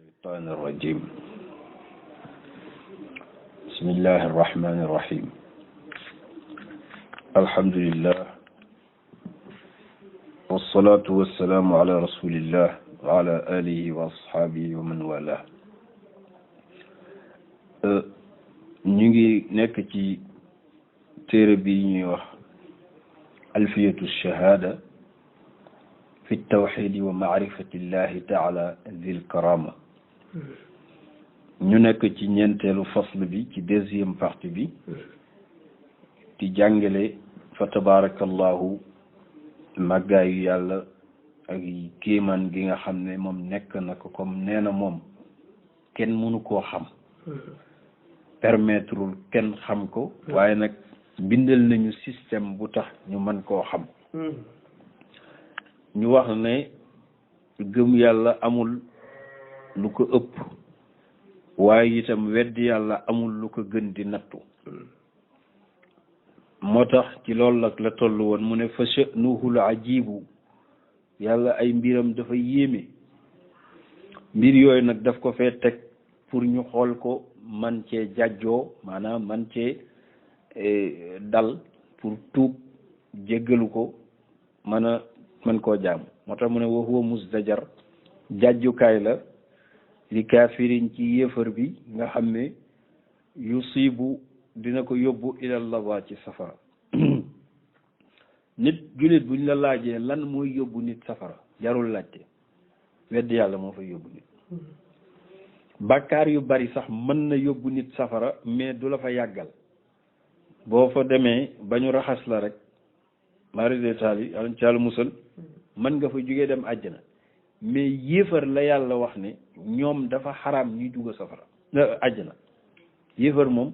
الشيطان الرجيم بسم الله الرحمن الرحيم الحمد لله والصلاة والسلام على رسول الله وعلى آله وأصحابه ومن والاه ñu ngi nekk ci téere bi ñuy wax alfiyatu shahaada fi tawxidi wa maarifati llahi taala dil karama ñu nekk ci ñeenteelu fasl bi ci deuxième partie bi di jàngale fa tabarakallahu màggaayu yàlla ak kéemaan gi nga xam ne moom nekk na ko comme nee na moom kenn mënu koo xam permettrewul kenn xam ko waaye nag bindal nañu système bu tax ñu mën koo xam ñu wax ne gëm yàlla amul lu ko ëpp waaye itam weddi yàlla amul lu ko gën di nattu moo tax ci loolu nag la toll woon mu ne fa sha'nuhul ajibu yàlla ay mbiram dafa yéeme mbir yooyu nag daf ko fee teg pour ñu xool ko man cee jàjjoo maanaam man cee dal pour tuub jéggalu ko mën koo jaam moo tax mu ne wa huwa musdajar jàjjukaay la li kaafirin ci yéefar bi nga xam ne yusibu dina ko yóbbu ilal lava ci safara nit jullit buñ la laajee lan mooy yóbbu nit safara jarul laajte weddi yàlla moo fay yóbbu nit bàkkaar yu bari sax mën na yóbbu nit safara mais du la fa yàggal boo fa demee ba ñu raxas la rek mari de taal yi yàlla ci yàlla musal mën nga fa jógee dem àjjana mais yéefar la yàlla wax ne ñoom dafa xaraam ñuy dugg safara àjjana yéefar moom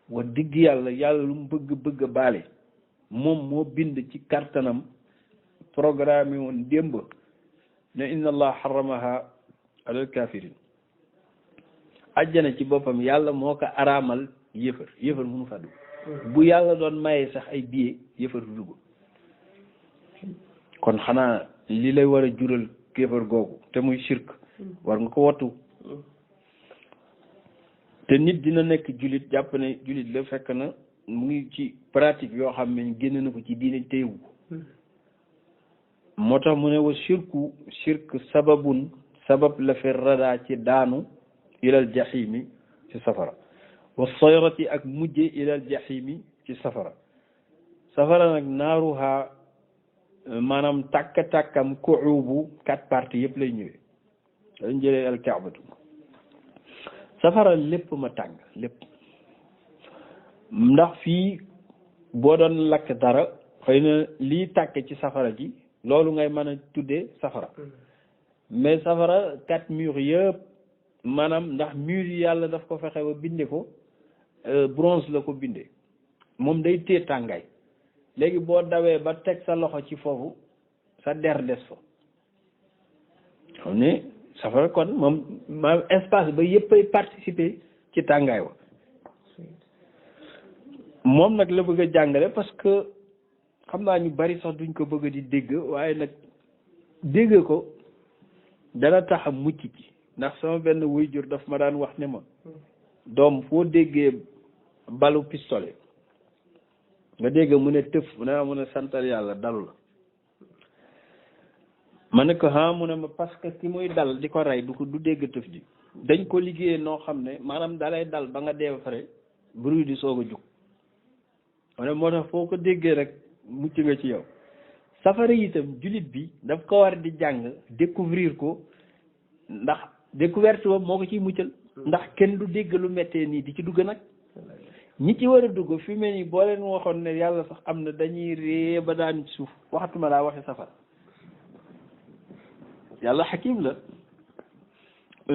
wax digg yàlla lu mu bëgg baale moom moo bind ci kartanam programme woon démb ne inna allah xaramaha alal kafirin àjjana ci boppam yàlla moo ko araamal yéefar mënu fa dugg bu yàlla doon maye sax ay billet yéefar du dugg kon xanaa li lay war a jural kéefar googu te muy shirk war nga ko wattu te nit dina nekk jullit jàpp ne jullit la fekk na mu ngi ci pratique yoo xam ne génn na ko ci diine téyewu ko moo tax mu ne wa shirk sabab la fi rada ci daanu ilal jahimi ci safara wa sayrati ak mujje ilal jahimi ci safara nag naaruha maanaam tàkk-tàkkam kuubu 4 parties yëpp lay ñëwee dañ jëlee al kaabatu safara lépp ma tàng lépp ndax fii boo doon lakk dara xëy na lii tàkk ci safara ji loolu ngay mën a tuddee safara mais safara 4 murs yëpp maanaam ndax murs yi yàlla daf ko fexe ba binde ko bronze la ko bindee moom day téye tàngaay léegi boo dawee ba teg sa loxo ci foofu sa der des fa xam ne safara kon moom maanaam espace ba yëpp ay participer ci tàngaay wa moom nag la bëgg a jàngale parce que xam naa ñu bari sax duñ ko bëgg di dégg waaye nag dégg ko dana tax a mucc ci ndax sama benn waajur daf ma daan wax ne ma doom foo déggee balu pistolet nga dégg mu ne tëf mu ne santal yàlla dalu la ma ne ko mu ne ma parce que ki muy dal di ko rey du dégg tëf ji dañ ko liggéeyee noo xam ne maanaam dalay dal ba nga dee ba pare bruit di soog a jug ma ne moo tax foo ko déggee rek mucc nga ci yow safara itam jullit bi daf ko war di jàng découvrir ko ndax découverte boobu moo ko ciy muccal ndax kenn du dégg lu méttee nii di ci dugg nag ñi ci war a dugg fi mel ni boo leen waxoon ne yàlla sax am na dañuy ree ba daan suuf waxatuma laa waxe safara yàlla xakim la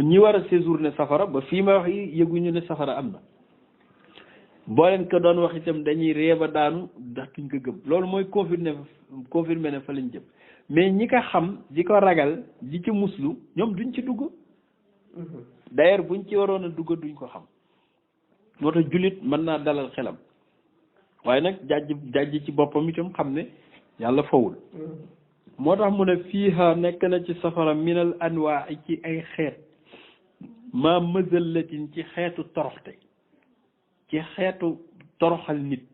ñi war a séjourné safara ba fii ma wax yi yëguñu ne safara am na boo leen ko doon wax itam dañuy ree ba daanu ndax duñ ko gëm loolu mooy confirmé ne fa lañ jëm mais ñi ko xam di ko ragal di ci muslu ñoom duñ ci dugg d'ailleurs buñ ci waroon a dugg duñ ko xam moo tax jullit mën naa dalal xelam waaye nag jàjj ci boppam itam xam ne yàlla fawul moo tax mu ne fiiha nekk na ci safara minal anwaa ci ay xeet maa mazallatin ci xeetu toroxte ci xeetu toroxal nit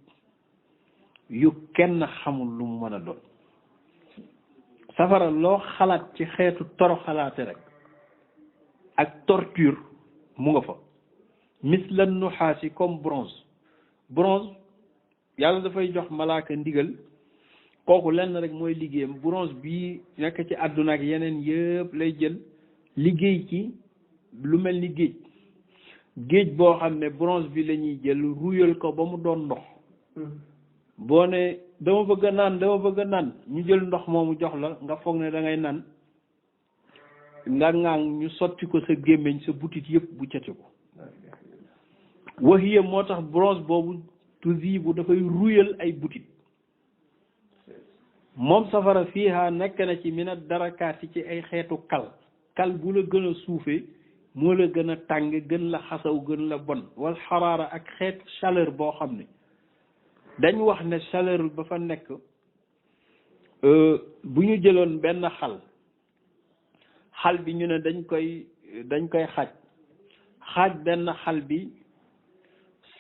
yu kenn xamul lu mu mën a doon safara loo xalaat ci xeetu toroxalaate rek ak torture mu nga fa misla nuxaasi comme bronze yàlla dafay jox malaaka ndigal kooku lenn rek mooy liggéeyam bronze bii nekk ci àdduna ak yeneen yëpp lay jël liggéey ci lu mel ni géej boo xam ne bronze bi la ñuy jël ruyal ko ba mu doon ndox boo ne dama bëgg a naan ñu jël ndox moomu jox la nga foog ne da ngay naan nga ŋaang ñu sotti ko sa gémmiñ sa butit yëpp bu cati ko waxiya moo tax bronze boobu tusi bu dafay ruyal ay butit moom safara fiiha nekk na ci mina darakaat ci ay xeetu kal bu la gën a suufee moo la gën a tàng gën la xasaw gën la bon wal xaraara ak xeetu chaleur boo xam ne dañ wax ne chaleur ba fa nekk bu ñu jëloon benn xal bi ñu ne dañ koy xaaj benn xal bi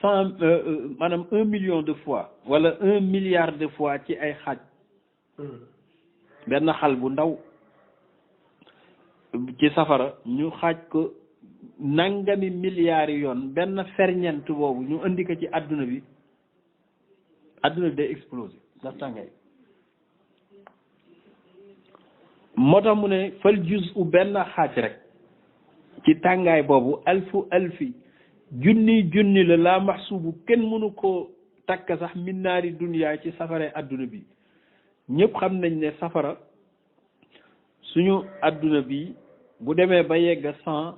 maanaam 1 million de fois wala 1 milliard de fois ci ay xaaj benn xal bu ndaw ci safara ñu xaaj ko nangami milliards yoon benn ferñeent boobu ñu indi ko ci àdduna bi day explosé ndax tàngaay moo tax mu ne fal juz u benn xaaj rek ci tàngaay boobu alfi junni la laa maxsubu kenn mënu koo takk sax min naari duniyaa ci safara àdduna bi ñëpp xam nañ ne safara suñu àdduna bi bu demee ba yegg 100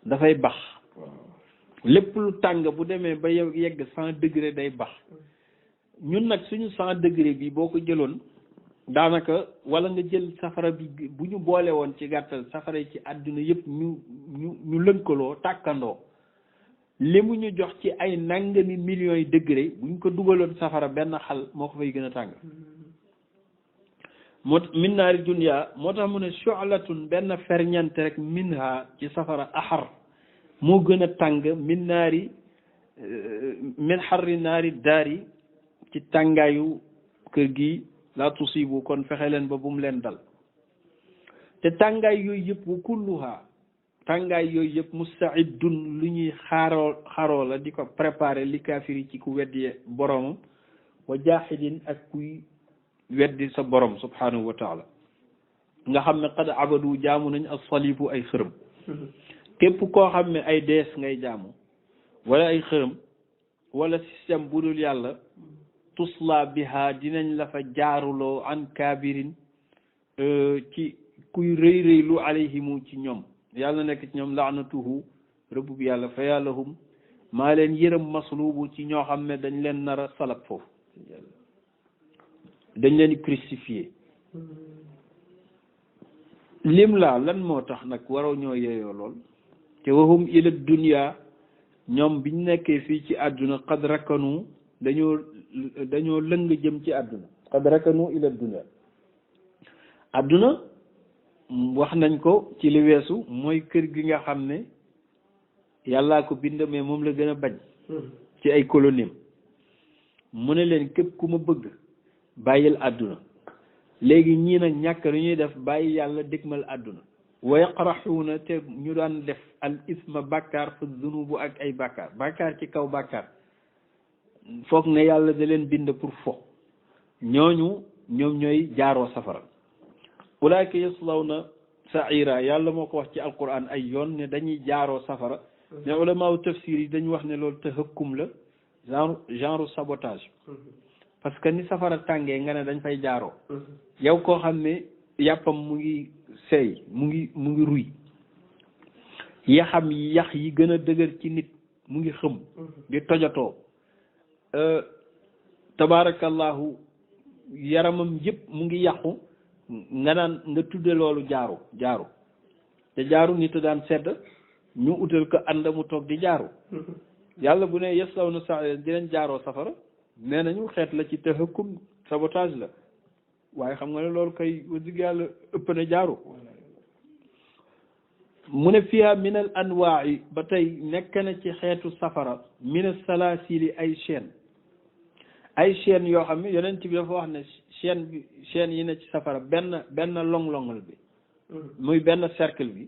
dafay bax lépp lu tàng bu demee ba yegg 100 degré day bax ñun nag suñu 100 degré bi boo ko jëloon daanaka wala nga jël safara bi bu ñu boole woon ci gàttal safara yi ci àdduna yëpp ñu lënkaloo tàkkandoo li mu ñu jox ci ay nangami millions yi degré bu ñu ko dugaloon safara benn xal moo ko fay gën a tàng moo min naari dunya moo tax mu ne shu'latun benn ferñante rek minha ci safara axar moo gën a tàng min xarri naari daari ci tàngaayu kër gi la tusibu kon fexe leen ba bu mu leen dal te tàngaay yooyu yëpp wa kulluha tàngaay yooyu yëpp musta'iddun lu ñuy xaroo la di ko préparer li kaafiri ci ku weddi boromam wa jaaxidin ak kuy weddi sa borom subhanahu wa taala nga xam ne qad abadu jaamu nañ as-salibu ay xërëm képp koo xam ne ay dees ngay jaamu wala ay xërëm wala système bu dul yàlla tusla biha dinañ la fa jaaruloo an kaabirin ci kuy rëy lu alayhimu ci ñoom yàlla nekk ci ñoom laanatuhu rëbb bi yàlla fa yàllahum maa leen yërëm maslubu ci ñoo xam ne dañ leen nar a salab foofu dañ leen crucifié lim laa lan moo tax nag waroo ñoo yeeyoo lool te wahum ila dunya ñoom biñ nekkee fii ci àdduna qad rakkanu dañoo lëng jëm ci àdduna qad rakkanu ila dunya àdduna wax nañ ko ci li weesu mooy kër gi nga xam ne yàllaa ko bind mais moom la gën a bañ ci ay colonie mu ne leen képp ku ma bëgg bàyyil àdduna léegi ñii nag ñàkk lu ñuy def bàyyi yàlla dégmal àdduna wa yaqraxuuna te ñu daan def al isma bàkkaar fa zunubu ak ay bàkkaar ci kaw bàkkaar foog ne yàlla da leen bind pour fo ñoom ñooy jaaroo safara ulaayka yaslawna sa'ira yàlla moo ko wax ci alquran ay yoon ne dañuy jaaroo safara mais ulamaaw tafsir yi dañu wax ne loolu tahakkum la genre sabotage parce que ni safara tàngee nga ne dañ fay jaaroo yow koo xam ne yàppam mu ngi seey mu ngi ruy yaxam yax yi gën a dëgër ci nit mu ngi xëm di tojatoo tabaarakallahu yaramam yëpp mu ngi yàqu nga naan nga tudde loolu jaaru te jaaru nit a daan sedd ñu utal ko ànd mu toog di jaaru yàlla bu ne yaslawna sa'ira dinañ jaaroo safara nee nañu xeet la ci tahakkum sabotage la waaye xam nga ne loolu kay wax dëgg yàlla ëpp na jaaru mu ne fiha min al anwaa'i ba tey nekk na ci xeetu safara min al salaasili ay chaîne yoo xam ne yonent bi dafa wax ne chaîne yi ne ci safara benn long-longal bi muy benn cercle bi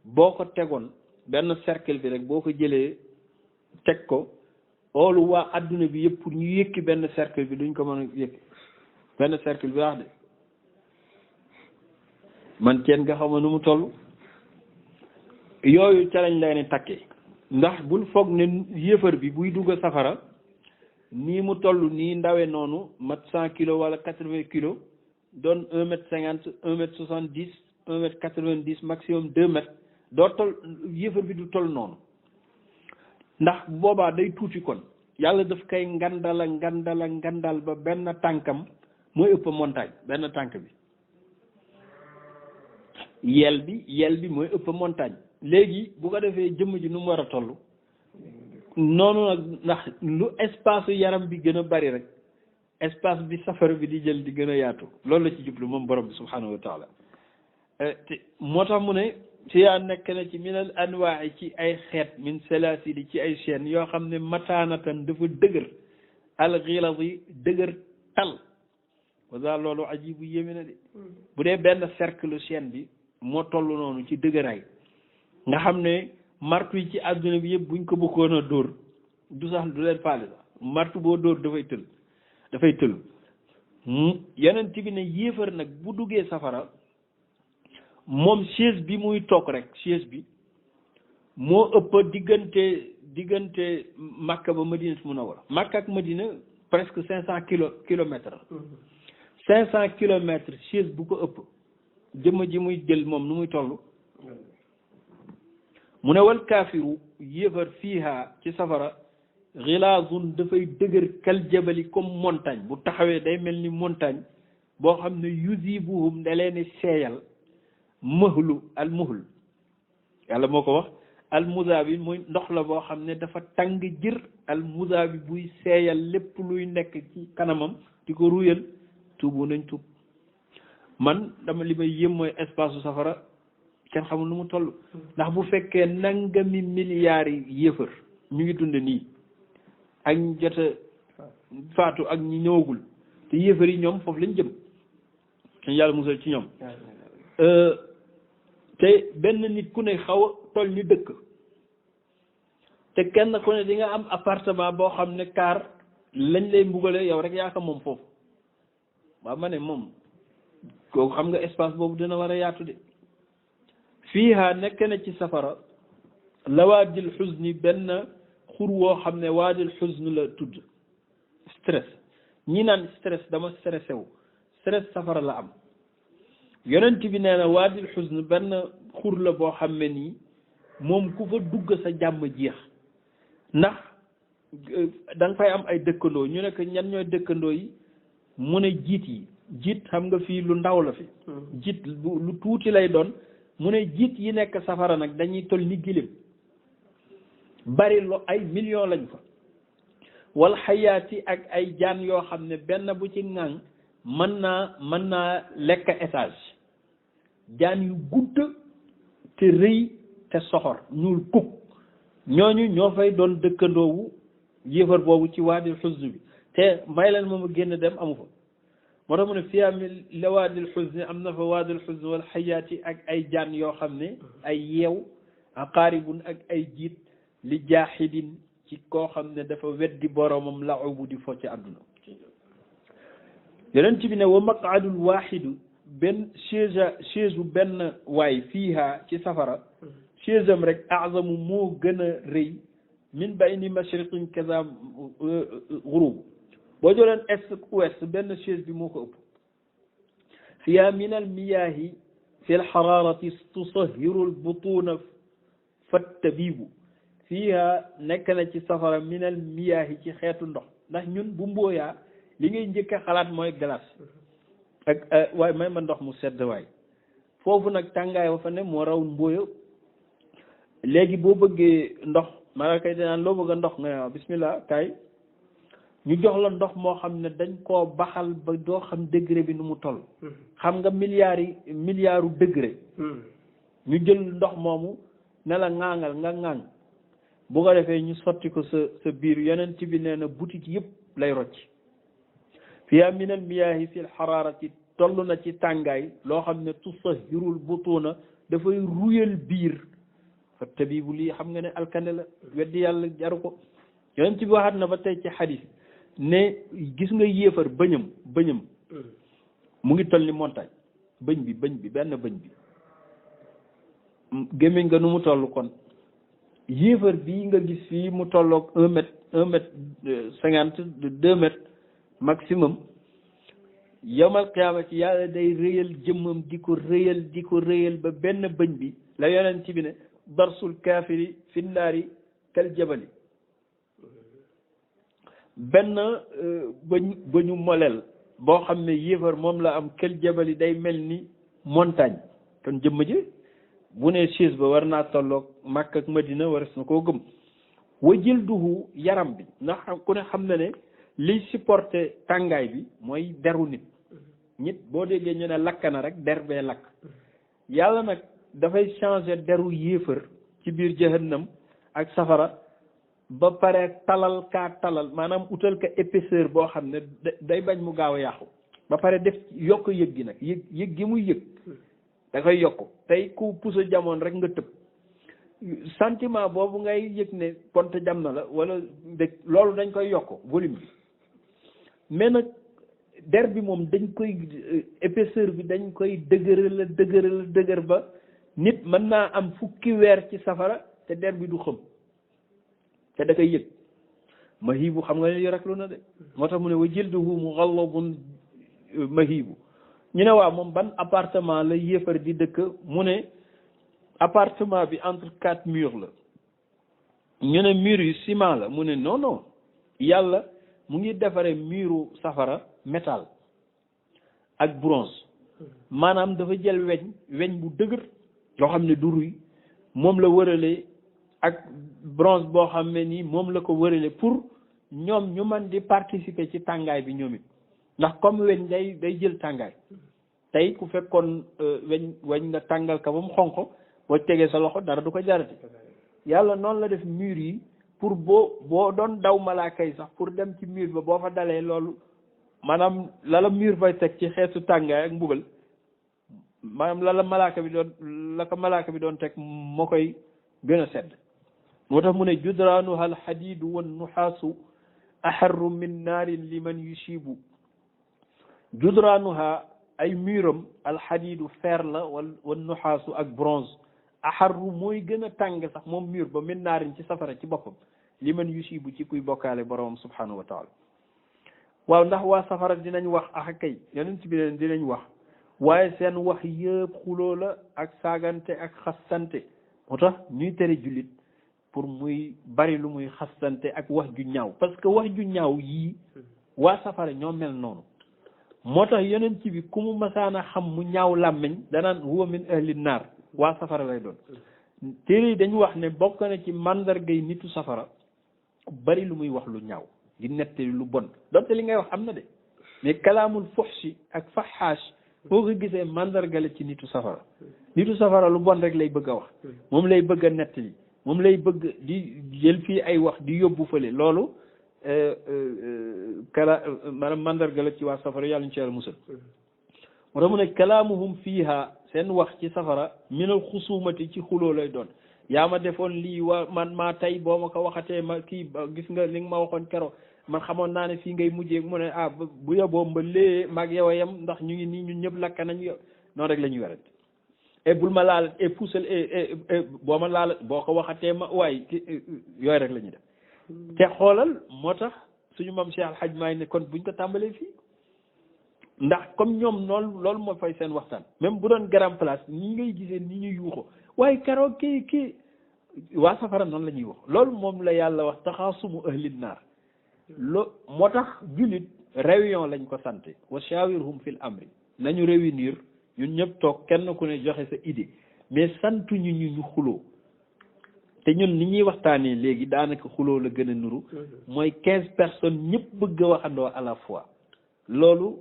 boo ko tegoon benn cercle bi rek boo ko jëlee teg ko oolu waa adduna bi yëpp pour ñu yëkki benn cercle bi duñ ko mën a yëkki benn cercle bi wax de man kenn nga xam nu mu toll yooyu ca lañ leen takkee ndax bul foog ne yéefar bi buy dugg safara nii mu toll nii ndawe noonu mat 100 kilos wala 80 kilos doon 1m50 1m70 1m90 maximum 2 mètres doo toll yéefar bi du toll noonu ndax boobaa day tuuti kon yàlla daf koy ngandal ba benn tànkam mooy ëpp montagne benn tànk bi yel bi mooy ëpp montagne léegi bu ko defee jëmm ji nu mu war a toll noonu nag ndax lu espace yaram bi gën a bari rek espace bi safara bi di jël di gën a yaatu loolu la ci jublu moom borom bi subhanahu wa taala te moo tax mu ne ci yaa nekk na ci minal anwaa'i ci ay xeet min salaasili ci ay chaînes yoo xam ne mataanatan dafa dëgër alxiladi dëgër tal wasa loolu ajibu yéeme na de bu dee benn cercle chaîne bi moo toll noonu ci dëgëraay nga xam ne martu yi ci àdduna bi yëpp buñ ko bëggoon a dóor du sax du leen faale sax martu boo dóor dafay tël yeneen bi ne yéefar nag bu duggee safara moom chaise bi muy toog rek chaise bi moo ëpp diggante Makka ba Madina Munawwara Makka ak Madina presque 500 kilomètres 500 kilomètres chaise bu ko ëpp jëmm ji muy jël moom nu muy toll mu ne wal kaafiru yéefar fiiha ci safara xilaazun dafay dëgër kal jabali comme montagne bu taxawee day mel ni montagne boo xam ne yuzibuhum da leen seeyal mëhlu al muhl yàlla moo ko wax al muzaabi mooy ndox la boo xam ne dafa tàng jër al muzaabi buy seeyal lépp luy nekk ci kanamam di ko ruyal tuubu nañ tuub man dama li may yëm mooy espace su safara kenn xamul nu mu toll ndax bu fekkee nangami milliards yi yëfër ñu ngi dund nii ak ñu jot a faatu ak ñi ñëwagul te yëfër yi ñoom foofu lañ jëm dañ yàlla musal ci ñoom te benn nit ku ne xaw a toll ni dëkk te kenn ku ne di nga am appartement boo xam ne kaar lañ lay mbugale yow rek yaa ko moom foofu waaw ma ne moom kooku xam nga espace boobu dina war a yaatu de fiiha nekk na ci safara la waadil xuzni benn xur woo xam ne waadil xuzni la tudd stress ñi naan stress dama stressé wu stress safara la am yonent bi nee na waadil xuzni benn xur la boo xam ne nii moom ku fa dugg sa jàmm jeex ndax da nga fay am ay dëkkandoo ñu ne que ñan ñooy dëkkandoo yi mu ne jiit xam nga fii lu ndaw la fi jiit lu tuuti lay doon mu ne jiit yi nekk safara nag dañuy toll ni gilim bari lo ay millions lañ fa wal xayaati ak ay jaan yoo xam ne benn bu ci ŋàng mën naa lekk étage jaan yu gudd te rëy te soxor ñuul kuk ñooñu ñoo fay doon dëkkandoowu yéefar boobu ci waadil xusn bi te may leen moom a génn dem amu fa moo tax mu ne fiyaa mi la waadil xusni am na fa waadil xusni wal xayaati ak ay jaan yoo xam ne ay yeew aqaaribun ak ay jiit li jaaxidin ci koo xam ne dafa weddi boromam la ubu di fo ci àdduna yonent bi ne wa maqaadul waaxidu benn chaise bu benn waay fiiha ci safara chaise am rek azamu moo gën a rëy min bayni mashriqin kaza gurub boo jëleen est ouest benn chaise bi moo ko ëpp fiha min al miyaahi fi al xaraarati tusahiru al butuna fattabibu fiha nekk na ci safara min al miyaahi ci xeetu ndox ndax ñun bu mbooyaa li ngay njëkk a xalaat mooy glace ak waaye may ma ndox mu sedd waay foofu nag tàngaay wa fa ne moo raw mbooya léegi boo bëggee ndox maa kay danaan loo bëgg a ndox nga ne bismillah kaay ñu jox la ndox moo xam ne dañ koo baxal ba doo xam degré bi nu mu toll xam nga milliards degré ñu jël ndox moomu ne la ŋaangal nga ŋaaŋ bu ko defee ñu sotti ko sa biir yonent bi nee na butit yëpp lay rocc fiha min al miyaahi fi l xaraarati toll na ci tàngaay loo xam ne tusahirul butuuna dafay ruyal biir fa tabibu lii xam nga ne alkande la weddi yàlla jaru ko yonent bi waxaat na ba tey ci xadis ne gis nga yéefar bëñam mu ngi toll ni montagne bëñ bi benn bëñ bi gémmiñ nga nu mu toll kon yéefar bii nga gis fii mu tolloog 1 mètre 2 mètres maximum yawmal qiyaamati yàlla day rëyal jëmmam di ko rëyal ba benn bëñ bi la yonent bi ne darsul kaafiri fi naari kal jabali benn bëñu moleel boo xam ne yéefar moom la am kal jabali day mel ni montagne kon jëmm ji bu ne siis ba war naa tolloog Makka ak Madina war na koo gëm wa jilduhu yaram bi ndax ku ne xam na ne liy supporté tàngaay bi mooy deru nit boo déggee ñu ne lakk na rek der bee lakk yàlla nag dafay changer deru yéefar ci biir jahannam ak safara ba pare talal maanaam utal ka épaisseur boo xam ne day bañ mu gaaw a yàqu ba pare def yokk yëg gi nag yëg gi muy yëg da koy yokk tey ku puso jamoon rek nga tëb sentiment boobu ngay yëg ne pont jam na la wala dëgg loolu dañ koy yokk volume bi mais nag der bi moom dañ koy épaisseur bi dañ koy dëgër ba nit mën naa am fukki weer ci safara te der bi du xëm te da koy yëg mahibu xam nga ne yu raklu na de moo tax mu ne wa jilduhu mughallabun mahibu ñu ne waaw moom ban appartement la yéefar di dëkk mu ne appartement bi entre 4 murs la ñu ne murs yu ciment la mu ne non yàlla mu ngi defaree muru safara métal ak bronze maanaam dafa jël weñ bu dëgër yoo xam ne du ruy moom la wërale ak bronze boo xam ne nii moom la ko wërale pour ñoom ñu mën di participer ci tàngaay bi ñoom it ndax comme weñ day jël tàngaay tey ku fekkoon weñ nga tàngal ka ba mu xonq boo tegee sa loxo dara du ko jarati yàlla noonu la def mur yi pour boo doon daw malaaka yi sax pour dem ci mur ba boo fa dalee loolu maanaam lala mur bay teg ci xeetu tàngaay ak mbugal maanaam la ko malaaka bi doon teg moo koy gën a sedd moo tax mu ne judraanuha alxadiidu wan nuxaasu axarru min naarin liman yushibu judraanuha ay muram alxadiidu fer la wan nuxaasu ak bronze axarru mooy gën a tàng sax moom mur ba min naarin ci safara ci boppam liman yushibu ci kuy bokkaale boromam subhanahu wa taala waaw ndax waa safara dinañ wax ak kay yonent bi leen dinañ wax waaye seen wax yëpp xuloo la ak saagante ak xastante moo tax ñuy tere jullit pour muy bari lu muy xastante ak wax ju ñaaw parce que wax ju ñaaw yii waa safara ñoo mel noonu moo tax yonent bi ku mu masaana xam mu ñaaw làmmiñ danaan huwa min ahli naar waa safara lay doon téere yi dañu wax ne bokk na ci mandargay nitu safara bari lu muy wax lu ñaaw di nettali lu bon donte li ngay wax am na de mais kalaamul fuxshi ak faxaash boo ko gisee mandarga la ci nitu safara lu bon rek lay bëgg a wax moom lay bëgg a nettali moom lay bëgg di jël fii ay wax di yóbbu fële loolu maanaam mandarga la ci waa safara yàlla ñu ci yàlla musal moo tax mu ne kalaamuhum fiiha seen wax ci safara minal xusumati ci xuloo lay doon yaa ma defoon lii man maa tey boo ma ko waxatee ma kii gis nga li nga ma waxoon keroog man xamoon naa ne fii ngay mujjee mu ne bu yoboo mba lee maag yow a yem ndax ñu ngi nii ñun ñëpp lakka nañ yow noonu rek la ñuy werante et bul ma laal et puusal boo ma laal boo ko waxatee ma waaye yooyu rek la ñuy def te xoolal moo tax suñu maam Cheikh Al Hadj Maay ne kon buñ ko tàmbalee fii ndax comme ñoom loolu moo fay seen waxtaan même bu doon grand place ñi ngay gisee ni ñuy yuuxoo waaye keroog kii waa safara noonu la ñuy wax loolu moom la yàlla wax taxaasumu ahlin naar moo tax jullit réunion lañ ko sante wa shawirhum fil amri nañu réunir ñun ñëpp toog kenn ku ne joxe sa idée mais santuñu ñu xuloo te ñun ni ñuy waxtaanee léegi daanaka xuloo la gën a nuru mooy 15 personnes ñëpp bëgg a waxandoo à la fois loolu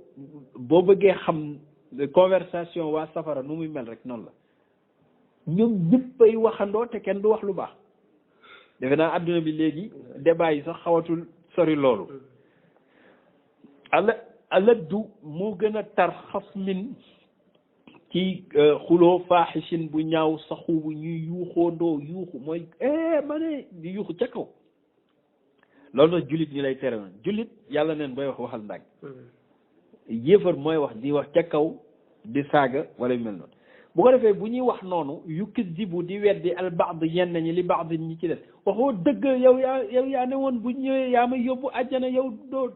boo bëggee xam conversation waa safara nu muy mel rek noonu la ñoom ñëppay waxandoo te kenn du wax lu baax defe naa adduna bi léegi débat yi sax xawatul sori loolu aladdu moo gën a tar xas min ci xuloo faaxishin bu ñaaw saxu bu ñuy yuuxoondoo yuuxu mooy ma ne di yuuxu ca kaw loolu nag jullit ñi lay tere woon jullit yàlla neen booy wax waxal ndànk yéefar mooy wax di wax ca kaw di saaga wala yu mel noonu bu ko defee bu ñuy wax noonu yu kisibu di weddi al baad ñenn ñi li baad ñi ci def waxoo dëgg yow yaa ne woon bu ñëwee yaa may yóbbu àjjana yow doo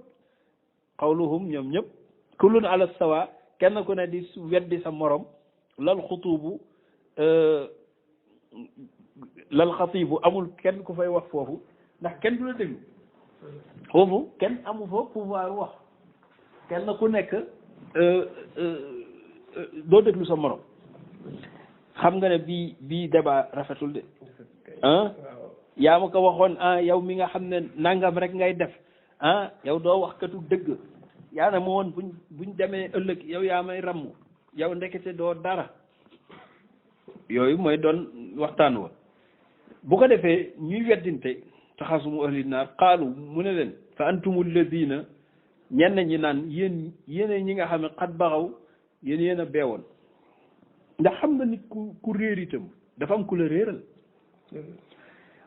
qawluhum ñoom ñëpp kullun ala sawa kenn ku ne di weddi sa morom lal xutuubu lal xatiibu amul kenn ku fay wax foofu ndax kenn du la déglu foofu kenn amu fa pouvoir wax kenn ku nekk doo déglu sa morom xam nga ne bii débat rafetul de yaa ma ko waxoon yow mi nga xam ne nangam rek ngay def yow doo wax katu dëgg yaa ne ma woon buñ demee ëllëg yow yaa may ramm yow ndekete doo dara yooyu mooy doon waxtaan wa bu ko defee ñuy weddinte taxasumu ahli naar qaalu mu ne leen fa antumul ladina ñenn ñi naan yéen ñi nga xam ne xat baxaw yéen a beewoon ndax xam nga nit ku réer itam dafa am ku la réeral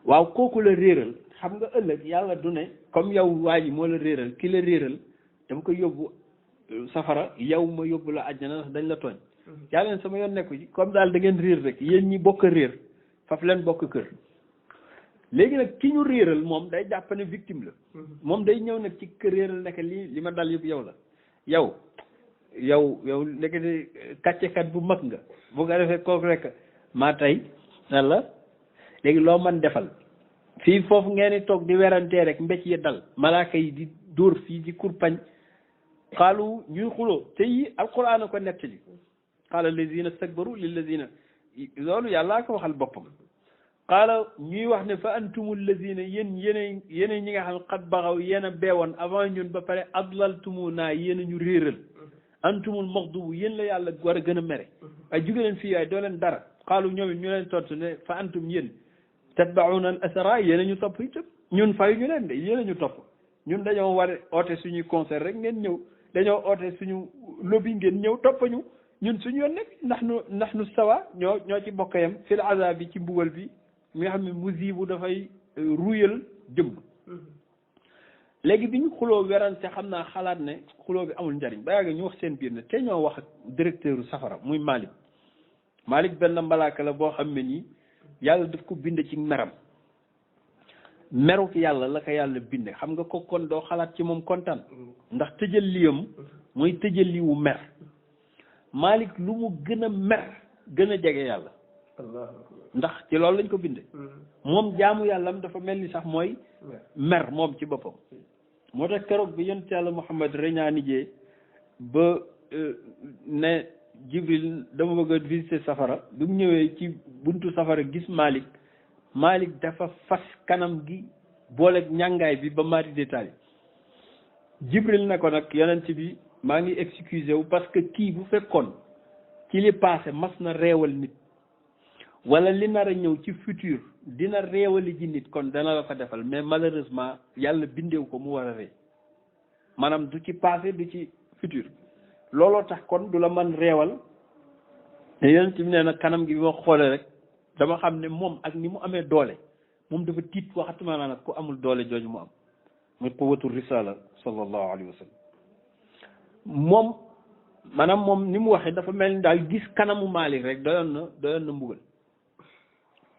waaw kooku la réeral xam nga ëllëg yàlla du ne comme yow waa ji moo la réeral ki la réeral dama ko yóbbu safara yow ma yóbbu la àjjana ndax dañ la tooñ yàlla leen sama yoon nekku ci comme daal da ngeen réer rek yéen ñi bokk réer faf leen bokk kër léegi nag ki ñu réeral moom day jàpp ne victime la moom day ñëw nag ci kër réeral nekk li ma dal yëpp yow la yow nekkati kàccekat bu mag nga bu nga defee kooku rek maa tey nan la léegi loo man defal fii foofu ngeen di toog di werantee rek mbécc yi dal malaaka yi di dóor fii di kurpañ xaalu ñuy xuloo te yi alquran a ko nettali qaala allazina stakbaru lillazina loolu yàllaa ko waxal boppam qaala ñuy wax ne fa antumul lazina yéen ñi nga xam ne xat baxaw yéen a beewoon avant ñun ba pare adlaltumu naa yéen a ñu réeral antumul maxdubu yéen la yàlla war a gën a mere waaye jóge leen fii waaye doo leen dara xaalu ñoom it ñu leen tontu ne fa antum yéen tatbauna al asra yéen a ñu topp itam ñun fayu ñu leen de yéen a ñu topp ñun dañoo war a oote suñuy concert rek ngeen ñëw dañoo oote suñu lobby ngeen ñëw toppañu ñun suñu yoon nekk ndax nu sawa ñoo ci bokk yam fil azab bi ci mbugal bi mi nga xam ne musibu dafay ruyal jëmm léegi bi ñu xuloo werante xam naa xalaat ne xuloo bi amul njariñ ba yàgg ñu wax seen biir ne te ñoo wax ak directeur safara muy Malik benn mbalaaka la boo xam ne nii yàlla daf ko bind ci meram meruk yàlla la ko yàlla binde xam nga ko kon doo xalaat ci moom kontaan ndax tëjal liyam mooy tëjal li wu mer Malik lu mu gën a mer gën a jege yàlla ndax ci loolu lañ ko binde moom jaamu yàllam dafa mel ni sax mooy mer moom ci boppam moo tax keroog bi yonent yàlla Muhammad reñaanijee ba ne Jibril dama bëgg a visiter safara bi mu ñëwee ci buntu safara gis Malik dafa fas kanam gi booleeg ñàngaay bi ba mari détail Jibril ne ko nag yonent bi maa ngi excusé wu parce que kii bu fekkoon ci li passé mas na reewal nit wala li nar a ñëw ci futur dina reewali ji nit kon dana la ko defal mais malheureusement yàlla bindeewu ko mu war a ree maanaam du ci passé du ci futur looloo tax kon du la mën reewal te yonent bi nee na kanam gi bi ma xoolee rek dama xam ne moom ak ni mu amee doole moom dafa tiit waxatuma naa nag ku amul doole jooju mu am muy quwwatu risala sallallahu alayhi wa sallam moom maanaam moom ni mu waxee dafa mel ni daal gis kanamu Malik rek doyoon na mbugal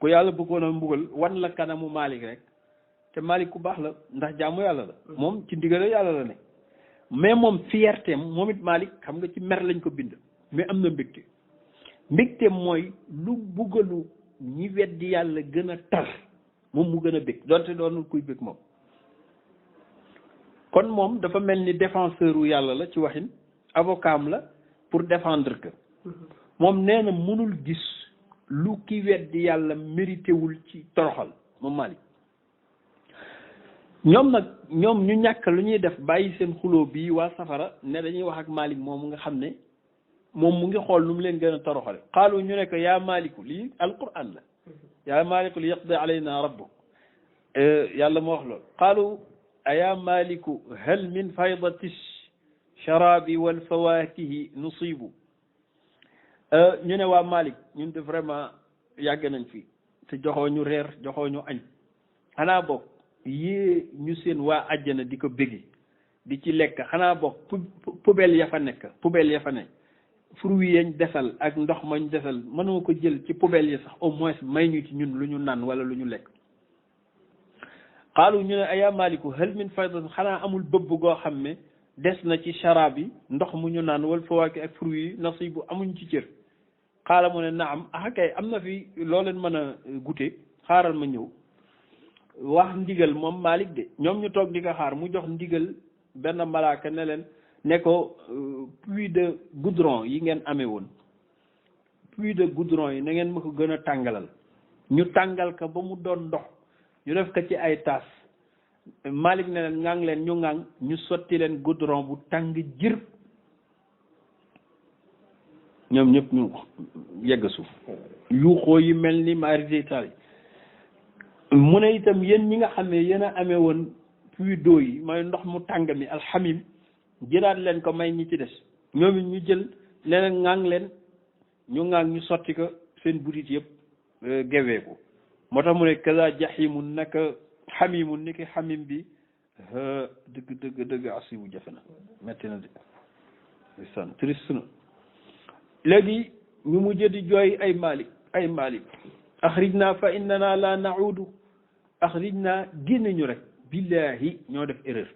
ku yàlla bëggoon a mbugal wan la kanamu Malik rek te Malik ku baax la ndax jaamu yàlla la moom ci ndigale yàlla la ne mais moom fierté moom it Malik xam nga ci mer lañ ko bind mais am na mbégteem mooy lu buggalu ñi weddi yàlla gën a tar moom mu gën a bég donte doonul kuy bég moom kon moom dafa mel ni défenseur wu yàlla la ci waxin avocat am la pour défendre que moom nee na mënul gis lu ki weddi yàlla mérité wul ci toroxal moom Malik ñoom ñu ñàkk lu ñuy def bàyyi seen xuloo bii waa safara ne dañuy wax ak Malik moomu nga xam ne moom mu ngi xool nu mu leen gën a toroxale qaalu ñu ne ko yaa maliku lii alquran la yaa maliku li yaqdi alayna rabbuk yàlla moo wax loolu qaalu aya maliku hal min faydati sharabi wal fawakihi nusibu ñu ne waa Malik ñun de vraiment yàgg nañ fi te joxoo ñu reer joxoo ñu añ xanaa bokk yée ñu seen waa àjjana di ko bégi di ci lekk xanaa bokk poubelle ya fa nekk poubelle ya fa nekk fruits yañ desal ak ndox mañ desal mënoo ko jël ci poubelle yi sax au moins may ñu ci ñun lu ñu naan wala lu ñu lekk xaalu ñu ne aya maliku hal min faydatin xanaa amul bëbb goo xam ne des na ci sharaab yi ndox mu ñu naan wal fawaaki ak fruits yi nasibu amuñ ci cër xaala mu ne naam ah kay am na fi loo leen mën a goûter xaaral ma ñëw wax ndigal moom Malik de ñoom ñu toog di ko xaar mu jox ndigal benn malaaka ne leen ne ko puits de goudron yi ngeen amee woon puits de goudron yi na ngeen ma ko gën a tàngalal ñu tàngal ko ba mu doon ndox ñu def ko ci ay taas Malik ne leen ŋàng leen ñu ŋàng ñu sotti leen goudron bu tàng jër ñoom ñëpp ñu yegg suuf yuuxoo yi mel ni marité tali mu ne itam yéen ñi nga xam ne yéen a amee woon puits d'eau yi mooy ndox mu tàng mi alxamim jëlaat leen ko may ñi ci des ñoom it ñu jël leneen ŋàng leen ñu ŋàng ñu sotti ko seen butit yëpp gewee ko moo tax mu ne kaza jaximun naka xamimun ni ki xamim bi dëgg asibu jafe na metti na de san triste na léegi ñu mujj di jooy ay Malik axrijna fa innana la naudu axrijna génne ñu rek billahi ñoo def erreur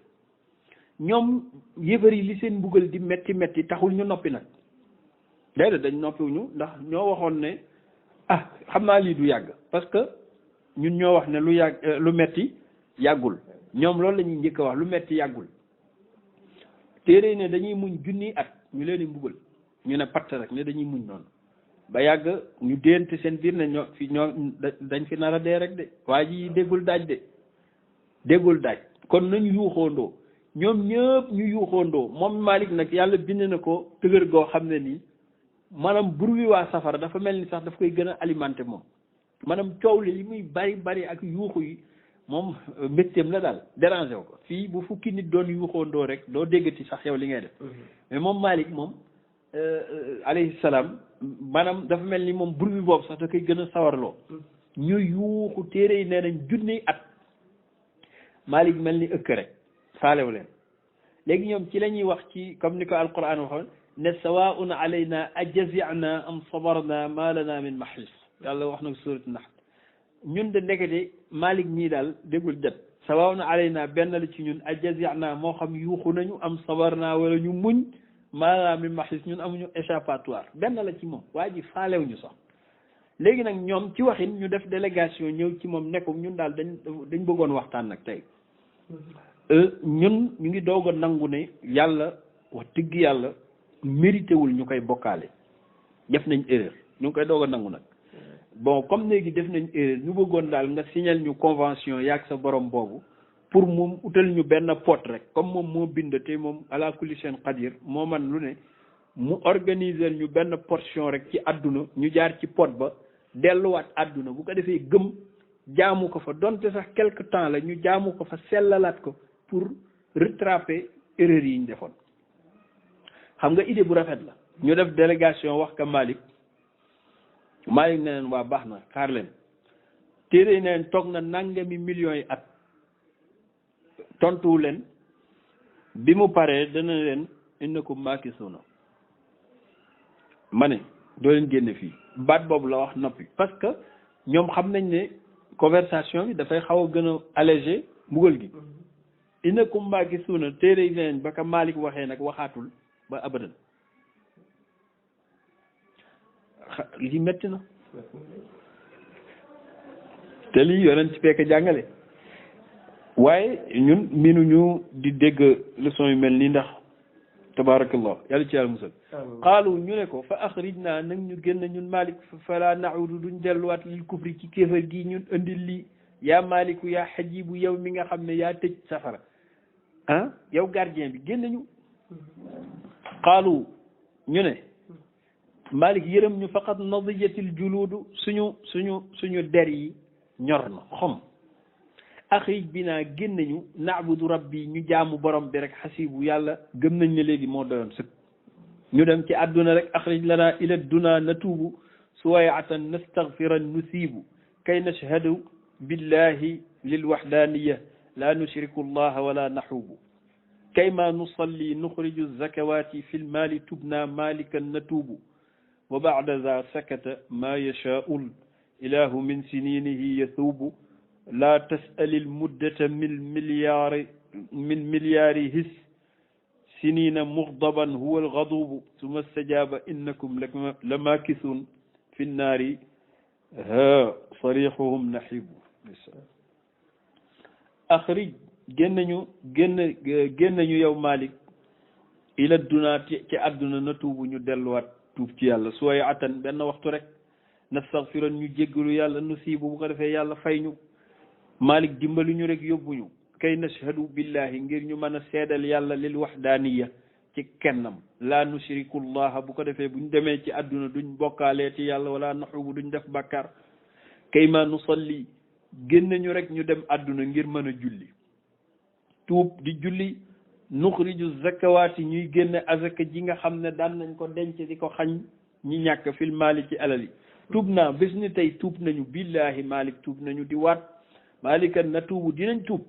ñoom yëfar yi li seen mbugal di metti taxul ñu noppi nag déedéet dañ noppiwuñu ndax ñoo waxoon ne xam naa lii du yàgg parce que ñun ñoo wax ne lu metti yàggul ñoom loolu la ñuy njëkk a wax lu metti yàggul téere ne dañuy muñ junni at ñu leen di mbugal ñu ne patt rek ne dañuy muñ noonu ba yàgg ñu déente seen biir ne ñoo dañ fi nar a dee rek de waa ji déggul daaj kon nañu yuuxoondoo ñoom ñëpp ñu yuuxoondoo moom Malik nag yàlla bind na ko tëgër goo xam ne nii maanaam bruit waa safara dafa mel ni sax daf koy gën a alimenté moom maanaam coow li muy bari ak yuuxu yi moom mbégteem la daal dérangé wu ko fii bu fukki nit doon yuuxoondoo rek doo déggati sax yow li ngay def mais moom Malik moom alayhi salaam maanaam dafa mel ni moom bruit boobu sax da koy gën a sawarloo ñu yuuxu téere yi nee nañ junni at Malik mel ni ëkk rek faalewu leen léegi ñoom ci la ñuy wax ci comme ni ko alquran waxoon ne sawaun alayna ajazina am sabarna ma lana min mahis yàlla wax na ko surat nahl ñun de ndekete Malik ñii daal déggul det sawaun alayna benn la ci ñun ajazina moo xam yuuxu nañu am sabarna wala ñu muñ ma lana min mahis ñun amuñu échappatoire benn la ci moom waa ji faalewuñu sax léegi nag ñoom ci waxin ñu def délégation ñëw ci moom nekkum ñun daal dañ bëggoon waxtaan nag tey ñun ñu ngi doog a nangu ne yàlla wax dëgg yàlla mérité wul ñu koy bokkaale def nañ erreur ñu ngi koy doog a nangu nag bon comme léegi def nañ erreur ñu bëggoon daal nga signal ñu convention yaag sa borom boobu pour moom utal ñu benn pot rek comme moom moo bind te moom ala kulli shay'in qadir moo man lu ne mu organiser ñu benn portion rek ci àdduna ñu jaar ci pot ba delluwaat àdduna bu ko defee gëm jaamu ko fa donte sax quelque temps la ñu jaamu ko fa sellalaat ko pour rattraper erreur yi ñu defoon xam nga idée bu rafet la ñu def délégation wax ka Malik ne leen waa baax na xaar leen téere ne leen toog na nangami millions yi at tontuwu leen bi mu paree dana leen innakum maakisuuna ma ne doo leen génne fii baat boobu la wax noppi parce que ñoom xam nañ ne conversation bi dafay xaw a gën a allégé mbugal gi innakum maakisuuna téere yi leen ba ka Malik waxee nag waxaatul ba abadan li metti na te lii yonent ci fekk jàngale waaye ñun miinuñu di dégg leçon yu mel nii ndax tabarakallah yàlla ci yàlla musal xaalu ñu ne ko fa axrijna nag ñu génn ñun Malik fala naudu duñ delluwaat lil kufri ci kéefar gi ñun andil lii yaa Maliku yaa xajibu yow mi nga xam ne yaa tëj safara yow gardien bi génn ñu xaalu ñu ne Malik yërëm ñu faqat nadiyatil juluudu suñu der yi ñor na xom axrij bi naa génn ñu naabudu rabbi ñu jaamu borom bi rek xasibu yàlla gëm nañ ne léegi moo doyoon sëkk ñu dem ci àdduna rek axrij lana ila duna natuubu suwayatan nastaghfiran nusiibu kay nashhadu billahi lilwahdaniya la nushriku allaha wala naxuubu kay ma nusalli nuxriju zakawati fi lmaali tubna malikan natuubu wa bacda za sakata ma yashaau ilahu min sininihi yathuubu la tas'al almuddata min milyaari his sinina muxdaban huwa algadubu summa stajaaba innakum la maakisuun fi nnaari ha sarixuhum naxibu axrij génn ñu yow Malik ila dunaa ci àdduna na tuubu ñu delluwaat tuub ci yàlla suway atan benn waxtu rek nastaxfiran ñu jéggalu yàlla nu siibu bu ko defee yàlla fay ñu Malik dimbali ñu rek yóbbuñu kay nashhadu billahi ngir ñu mën a seedal yàlla lil waxdaaniya ci kennam laa nushriku llaha bu ko defee buñ demee ci àdduna duñ bokkaalee ci yàlla wala naxubu duñ def bàkkaar kay ma nusalli génn ñu rek ñu dem àdduna ngir mën a julli tuub di julli nuxriju zakawaati ñuy génne azaka ji nga xam ne daan nañ ko denc di ko xañ ñi ñàkk fil maali ci alali tuub naa bés ni tey tuub nañu billahi Malik tuub nañu di waat Malikan na tuubu dinañ tuub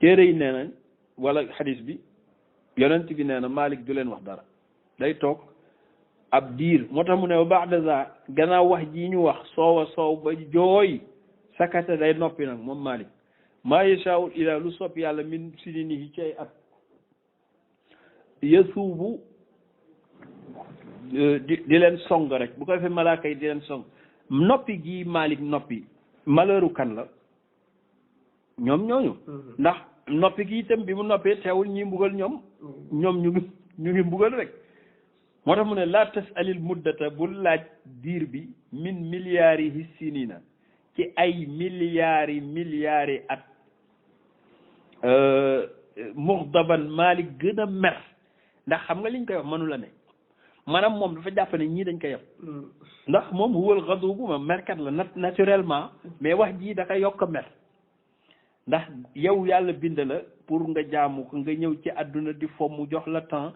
téere yi nee nañ wala xadis bi yonent bi nee na Malik du leen wax dara day toog ab diir moo tax mu ne wa ba'da za gannaaw wax ji ñu wax soow ba jooy sakata day noppi nag moom Malik maa yashaa'u ilaa lu sopp yàlla min sininihi ci ay at yasuubu di leen song rek bu ko defee malaaka yi di leen song noppi gi Malik noppi malheuru kan la ñoom ñooñu ndax noppi gi itam bi mu noppee teewul ñi mbugal ñoom ñu ngi mbugal rek moo tax mu ne laa tasalil muddata bul laaj diir bi min milliards yi sinina ci ay milliards at muxdaban Malik gën a mer ndax xam nga liñ koy wax mënu la ne maanaam moom dafa jàpp ne ñii dañ koy yab ndax moom huwal gadubu ma merkat la naturellement mais wax jii da koy yokk mer ndax yow yàlla bind la pour nga jaamu ko nga ñëw ci àdduna di fo mu jox la temps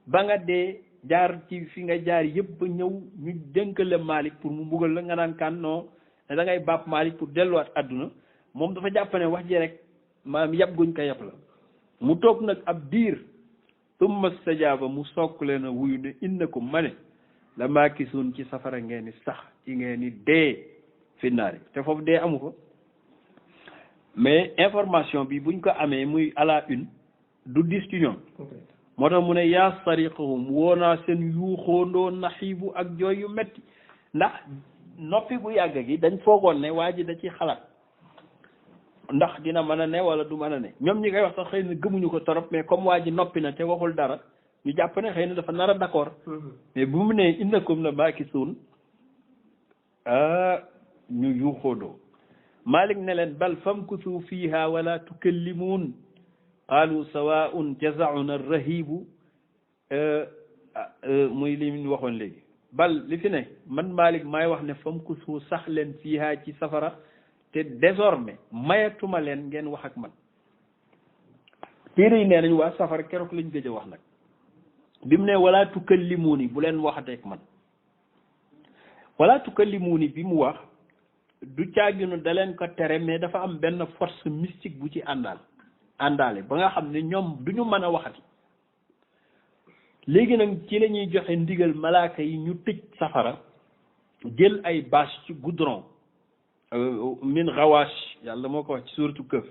ba nga dee jaar ci fi nga jaar yëpp ba ñëw ñu dénkale Malik pour mu mbugal la nga naan kan non ne da ngay bàpp Malik pour delluwaat àdduna moom dafa jàpp ne wax ji rek maanaam yab guñ ko yab la mu toog nag ab diir tumma stajaaba mu soog leen a wuyu ne innakum ma ne la maakisuun ci safara ngeen ni sax ci ngeen ni dee fi naari te foofu dee amu ko mais information bi buñ ko amee muy à la une du dis ci ñoom moo tax mu ne yaa sariqahum woonaa seen yuuxoondoo naxiibu ak jooy yu metti ndax noppi bu yàgg gi dañ foogoon ne waa ji da ci xalaat ndax dina mën a ne wala du mën a ne ñoom ñi koy wax sax xëy na gëmuñu ko torop mais comme waa ji noppi na te waxul dara ñu jàpp ne xëy na dafa nar a d'accord mais bu mu ne innakum la maakisuun ñu yuuxoondoo Malik ne leen bal famkusu fiiha wala tukallimuun qaalu sawaun jazauna rahibu muy li ñu waxoon léegi bal li fi ne man Malik maay wax ne famkusu sax leen fiiha ci safara te désormais mayatuma leen ngeen wax ak man téere yi nee nañ waa safara keroog lañ gëj a wax nag bi mu ne wala tukallimuuni bu leen waxateek man wala tukallimuuni bi mu wax du caaginu da leen ko tere mais dafa am benn force mystique bu ci àndaale ba nga xam ne ñoom du ñu mën a waxati léegi nag ci la ñuy joxe ndigal malaaka yi ñu tëj safara jël ay bâche ci goudron min xawaash yàlla moo ko wax ci suuratu Kahf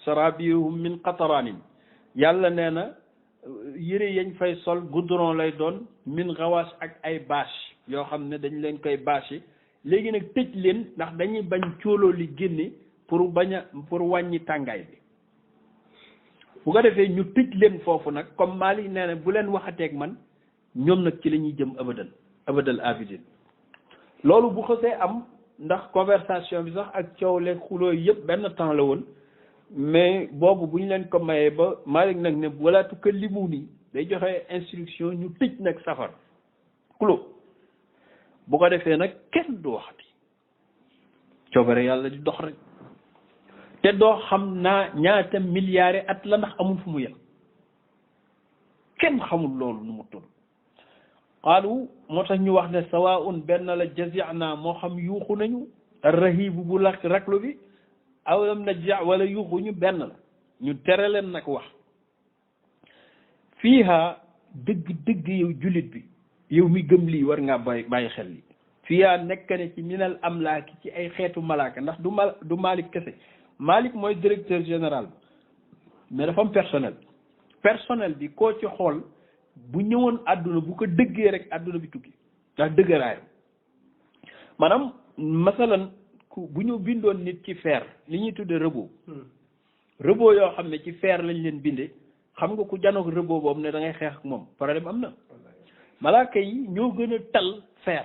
sarabihum min qataraanin yàlla nee na yëre yañ fay sol goudron lay doon min xawaash ak ay bâche yoo xam ne dañ leen koy bâché léegi nag tëj leen ndax dañuy bañ cóoloo li génne pour wàññi tàngaay bi bu ko defee ñu tëj leen foofu nag comme Malik nee na bu leen waxateeg man ñoom nag ci la ñuy jëm abadal abidin loolu bu xasee am ndax conversation bi sax ak coow leen xuloo yëpp benn temps la woon mais boobu bu ñu leen ko mayee ba Malik nag ne wala tukallimuuni day joxe instruction ñu tëj nag safar clos bu ko defee nag kenn du waxati coobare yàlla di dox rek te doo xam naa ñaata milliards at la ndax amul fu mu yem kenn xamul loolu nu mu tudd qaalu moo tax ñu wax ne sawaun benn la jazi'na moo xam yuuxu nañu rahibu bu raklu bi aw lam najja wala yuuxuñu benn la ñu tere leen nag wax fiiha dëgg yow jullit bi yow mi gëm lii war ngaa bàyyi xel li fiiha nekk ne ci minal amlaaki ci ay xeetu malaaka ndax du Malik kese Malik mooy directeur général mais dafa am personnel bi koo ci xool bu ñëwoon àdduna bu ko dëggee rek àdduna bi tukki ndax dëggaraayam maanaam masalan bu ñu bindoon nit ci fer li ñuy tudde robot yoo xam ne ci fer lañ leen bindee xam nga ku janoog robot boobu ne da ngay xeex ak moom problème am na malaaka yi ñoo gën a tal fer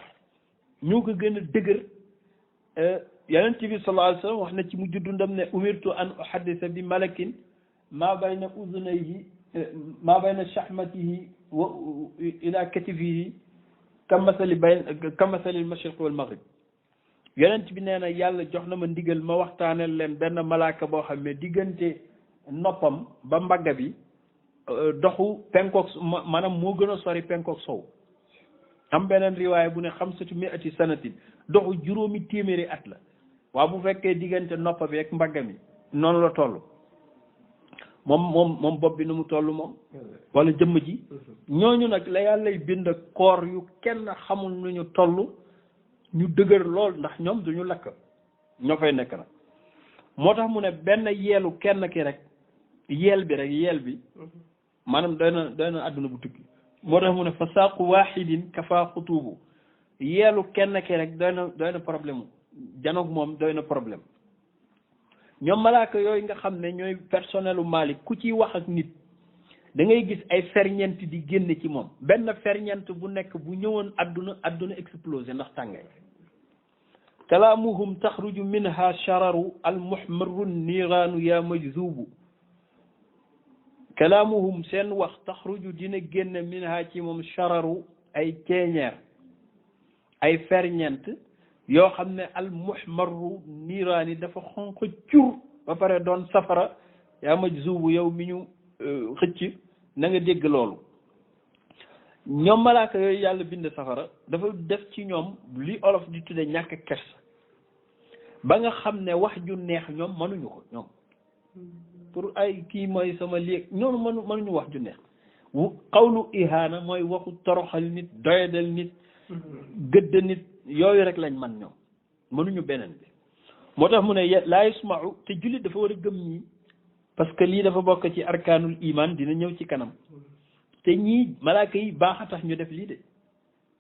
ñoo ko gën a dëgër yonent bi sallallahu alayhi wa sallam wax na ci mujj dundam ne umirtu an uhaddisa bi malakin maa bayna uzunayhi maa bayna shahmatihi wa ila katifihi kamasali al-mashriq wal maghrib yonent bi nee na yàlla jox na ma ndigal ma waxtaaneel leen benn malaaka boo xam ne diggante noppam ba mbagga bi doxu penkook maanaam moo gën a sori penkook sow am beneen riwaaya bu ne xamsatu mi'ati sanatin doxu juróomi téeméeri at la waaw bu fekkee diggante noppa bi ak mbagga mi noonu la toll moom bopp bi nu mu toll moom wala jëmm ji ñooñu nag la yàllay bind koor yu kenn xamul nu ñu toll ñu dëgër lool ndax ñoom duñu lakk ñoo fay nekk nag moo tax mu ne benn yeelu kenn ki rek yeel bi maanaam doy na àdduna bu tukki moo tax mu ne fa saaqu wahidin kafa xutuubu yeelu kenn ki rek doy na problème janoog moom doy na problème ñoom malaaka yooyu nga xam ne ñooy personnelu Malik ku ciy wax ak nit da ngay gis ay ferñeent di génne ci moom benn ferñeent bu nekk bu ñëwoon adduna explosé ndax tàngay kalaamuhum taxruju minha shararu almuhmaru niiraanu ya majzubu kalaamuhum seen wax taxruju dina génne minha ci moom shararu ay ceeñeer ay ferñeent yoo xam ne almuhmaru niiraani dafa xonq cur ba pare doon safara yaa majzubu yow mi ñu xëcc na nga dégg loolu ñoom malaaka yooyu yàlla bind safara dafa def ci ñoom li olof di tudde ñàkk kersa ba nga xam ne wax ju neex ñoom mënuñu ko ñoom pour ay kii mooy sama léeg ñoom mënuñu wax ju neex xawlu ihaana mooy waxu toroxal nit doyadal nit gëdd nit yooyu rek lañ man ñoom mënuñu beneen bi moo tax mu ne laa yusma'u te jullit dafa war a gëm ñii parce que lii dafa bokk ci arkaanul iman dina ñëw ci kanam te ñii malaaka yi baax a tax ñu def lii de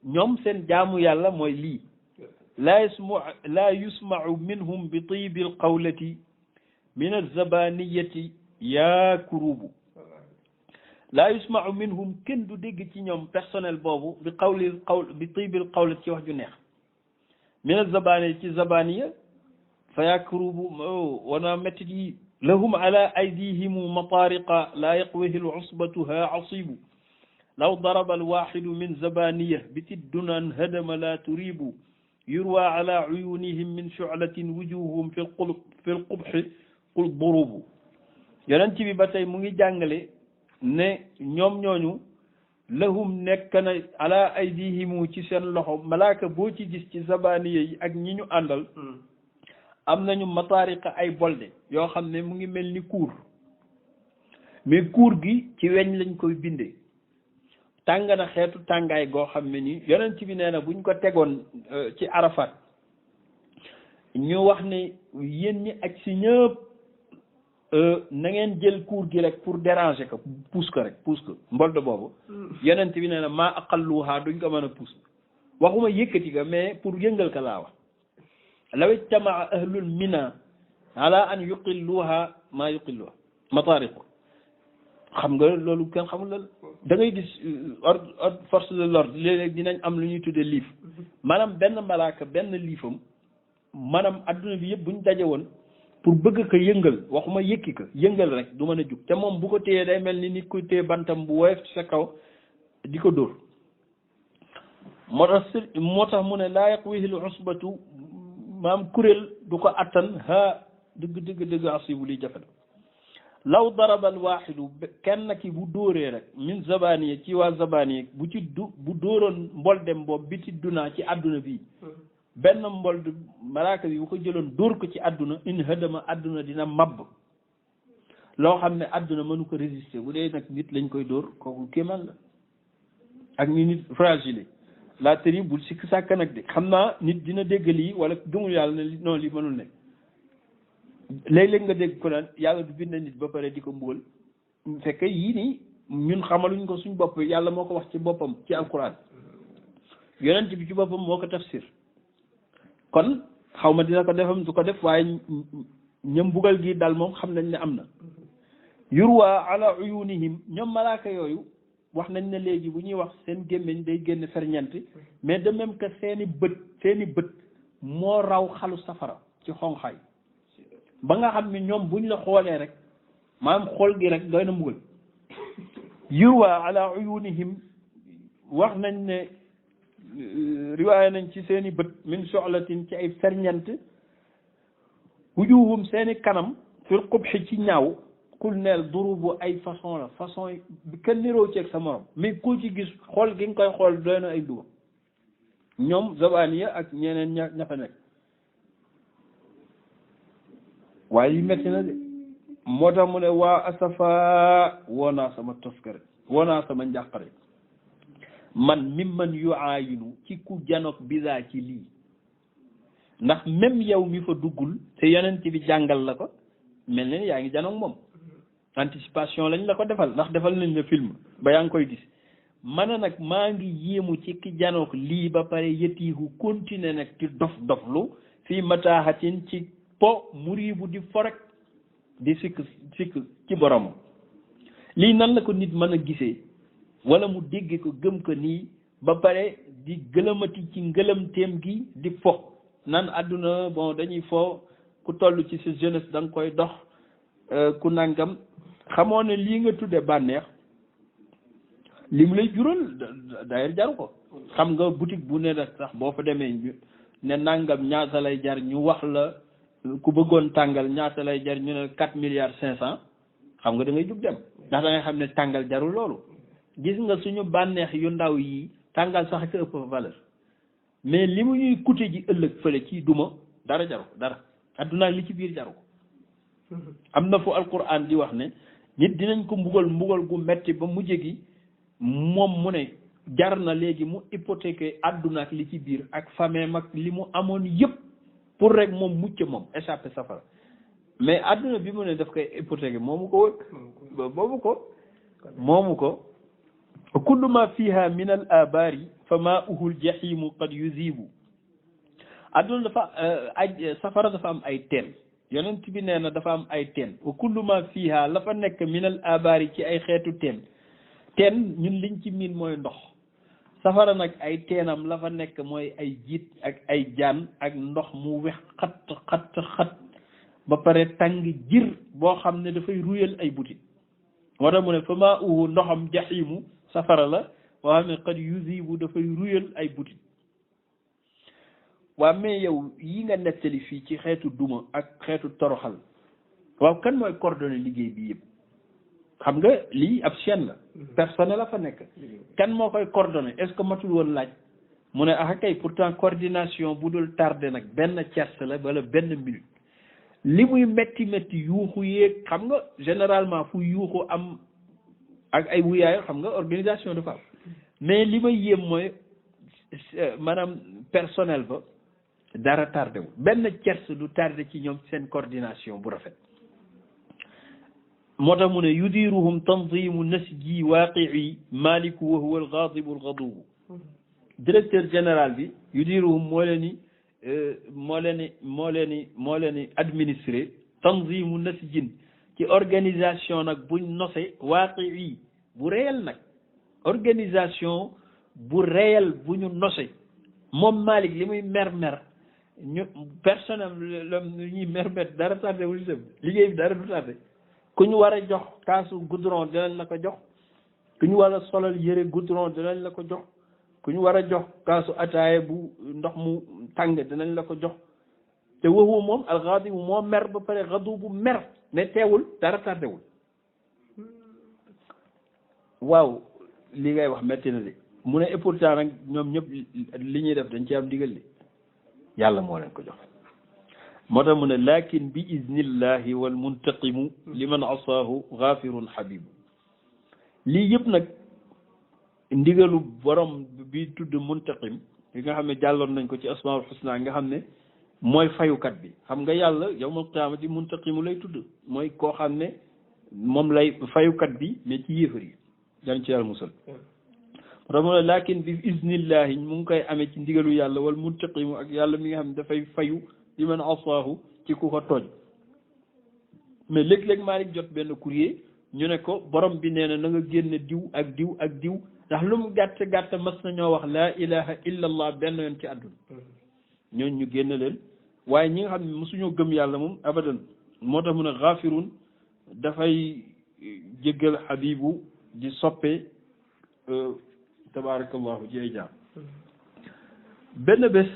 ñoom seen jaamu yàlla mooy lii laa yusma'u minhum bi tiibil qawlati min az-zabaniyati yaa kurubu laa yusma'u minhum kenn du dégg ci ñoom personnel boobu bi tiibil qawlati ci wax ju neex min az-zabaniyati ci zabaniya fa yaa kurubu wana méttit yi lahum ala aydihimu matariqa laa yaqwihi al-usbatuha asibu law daraba alwaxidu min zabaniya bitiddunan hadama la turibu yurwa ala uyunihim min shu'latin wujuhum fi lqubxi qul durubu yonent bi ba tey mu ngi jàngale ne ñoom ñooñu lahum nekk na ala aydihimu ci seen loxo malaaka boo ci gis ci zabaniya yi ak ñi ñu àndal am nañu matariqa ay bolde yoo xam ne mu ngi mel ni kuur mais kuur gi ci weñ lañ koy bindee tàng na xeetu tàngaay goo xam ne nii yonent bi nee na buñ ko tegoon ci Arafat ñu wax ne yéen ñi ak si ñëpp na ngeen jël kuur gi rek pour déranger ko puus ko mbolde boobu yonent bi nee na maa aqalluha duñ ko mën a puus waxuma yëkkati ko mais pour yëngal ko laa wax law ijtamaa ahlul mina ala an yuqilluha maa yuqilluha matariqu xam nga loolu kenn xamul la da ngay gis force de l'ordre léeg-léeg dinañ am lu ñuy tuddee liif maanaam benn malaaka benn liifam maanaam adduna bi yëpp buñ daje woon pour bëgg ko yëngal waxuma yëkki ko yëngal rek du mën a jug te moom bu ko téyee day mel ni nit ku téye bantam bu woyof ci sa kaw di ko dóor moo tax mu ne laa yaqwihi l usbatu maam kuréel du ko attan dëgg asibu li jafe law daraba al waaxidu kenn ki bu dóoree rek min zabaniya ci waa zabaniya bu dóoroon mbol dem boobu biti dunaa ci àdduna bi benn mbol malaaka bi bu ko jëloon dóor ko ci àdduna in hadama àdduna dina mabb loo xam ne àdduna mënu ko résister bu dee nag nit lañ koy dóor kooku kéemaan la ak ni nit fragile la tëri bul sikk sàkk nag de xam naa nit dina dégg lii wala gëmul yàlla ne non lii mënul nekk léeg-léeg nga dégg ko naan yàlla du bind nit ba pare di ko mbóol fekk yii nii ñun xamaluñ ko suñ bopp yàlla moo ko wax ci boppam ci alquran yonent bi ci boppam moo ko tafsir kon xaw ma dina ko defam du ko def waaye ñoom bugal gi dal moom xam nañ ne am na yurwa ala uyunihim ñoom malaaka yooyu wax nañ ne léegi bu ñuy wax seen gémmiñ day génn ferñeent mais de même que seeni bët moo raw xalu safara ci xonxaay ba nga xam ne ñoom buñ la xoolee rek maanaam xool gi rek doy na mbugal yurwa ala uyunihim wax nañ ne riwaaya nañ ci seeni bët min soxlatin ci ay ferñeent wujuhum seeni kanam fil qubxi ci ñaaw kul neel durubu ay façon la façon bi kenn niroo ceeg sa morom mais koo ci gis xool gi nga koy xool doy na ay duma ñoom zabaniya ak ñeneen ña fa nekk waaye yi metti na de moo tax mu ne waa asafa woo naa sama toskare woo naa sama njàqare man man yu aayinu ci ku janoog bisaa ci lii ndax même yow mi fa duggul te yonent bi jàngal la ko mel ne yaa ngi janoog moom anticipation lañ la ko defal ndax defal nañ la film ba yaa ngi koy gis man nag maa ngi yéemu ci ki janoog lii ba pare yëtiiku continuer nag ci doflu fii mataaxatin ci po muriibu di forek di sikk ci boromam lii nan la ko nit mën a gisee wala mu dégge ko gëm ko nii ba pare di gëlëmati ci ngëlëmteem gi di fo nan àdduna bon dañuy fo ku toll ci sa jeunesse da nga koy dox ku nangam xamoo ne lii nga tudde bànneex li mu lay jural d'ailleurs jaru ko xam nga boutique bu ne rek sax boo fa demee ne nangam ñaata lay jar ñu wax la ku bëggoon tàngal ñaata lay jar ñu ne 4,5 milliards xam nga da ngay jug dem ndax da ngay xam ne tàngal jarul loolu gis nga suñu bànneex yu ndaw yi tàngal sax ak ëpp valeur mais li mu ñuy coûter ji ëllëg fële ci duma dara jaru ko dara addunaa li ci biir jaru ko am na fu alquran di wax ne nit dinañ ko mbugal gu metti ba mujj gi moom mu ne jar na léegi mu hypothéquer adduna ak li ci biir ak famille ak li mu amoon yëpp pour rek moom mucc moom échappé safara mais adduna bi mu ne daf koy hypothéquer moomu ko kullu ma fiha min al abari fa maa'uhu al jahimu qad yuzibu adduna dafa safara dafa am ay teen yonent bi nee na dafa am ay teen wa kullu ma fiha la fa nekk min al abari ci ay xeetu teen ñun liñ ci miin mooy ndox safara nag ay teenam la fa nekk mooy ay jiit ak ay jaan ak ndox mu wex xat ba pare tàng jir boo xam ne dafay ruyal ay butit moo tax mu ne fa maa'uhu ndoxam jahimu safara la boo xam ne qad yuzibu dafay ruyal ay butit waa mais yow yi nga nettali fii ci xeetu duma ak xeetu toroxal waaw kan mooy coordonné liggéey bi yëpp xam nga lii ab chaîne la personnel la fa nekk kan moo koy coordonné est-ce que matul woon laaj mu ne ah kay pourtant coordination bu dul tardé nag benn tierce la wala benn minute li muy métti yuuxu yeeg xam nga généralement fu yuuxu am ak ay wuyaayo xam nga organisation dafa am mais li may yéem mooy maanaam personnel ba dara tardé wu benn tierce du tardé ci ñoom seen coordination bu rafet moo tax mu ne yudiruhum tanzimu nasji waaqii maliku wa huwa algaadibu algadubu directeur général bi yudiruhum moo leen ni administré tanzimu nasjin ci organisation nag buñ nose waaqii bu réel nag organisation bu réel bu ñu nose moom Malick li muy mer ñu personnel la ñuy mer dara tardé wul dem liggéey bi dara du tardé ku ñu war a jox kaasu goudron dinañ la ko jox ku ñu war a solal yëre goudron dinañ la ko jox ku ku ñu war a jox kaasu ataaya bu ndox mu tàng dinañ la ko jox te waxu moom alxaadi bu moo mer ba pare xadu bu mer mais teewul dara tardewul waaw li ngay wax metti na de mu ne et pourtant nag ñoom ñëpp li ñuy def dañ ci am ndigal li yàlla moo leen ko jox moo tax mu ne lakin bi iznillahi wal muntaqimu liman asaahu gafirun habibu lii yëpp nag ndigalu borom bi tudd muntaqim yi nga xam ne jàlloon nañ ko ci asmaul husna nga xam ne mooy fayukat bi xam nga yàlla yawmal qiyaamati muntaqimu lay tudd mooy koo xam ne moom lay fayukat bi mais ci yéefar yi dañ ci yàlla musal moo tax mu ne lakin bi iznillahi mu ngi koy amee ci ndigalu yàlla wal muntaqimu ak yàlla mi nga xam ne dafay fayu li man asaahu ci ku ko tooñ mais léeg-léeg Malick jot benn courrier ñu ne ko borom bi nee na na nga génne diw ak diw ak diw ndax lu mu gàtt gàtt mas nañoo wax laa ilaha illa allah benn yoon ci àdduna ñooñ ñu génne leen waaye ñi nga xam ne mosuñoo gëm yàlla moom abadan moo tax mu ne xaafirun dafay jéggal habibu di soppe tabarakallahu ci ay jaam benn bés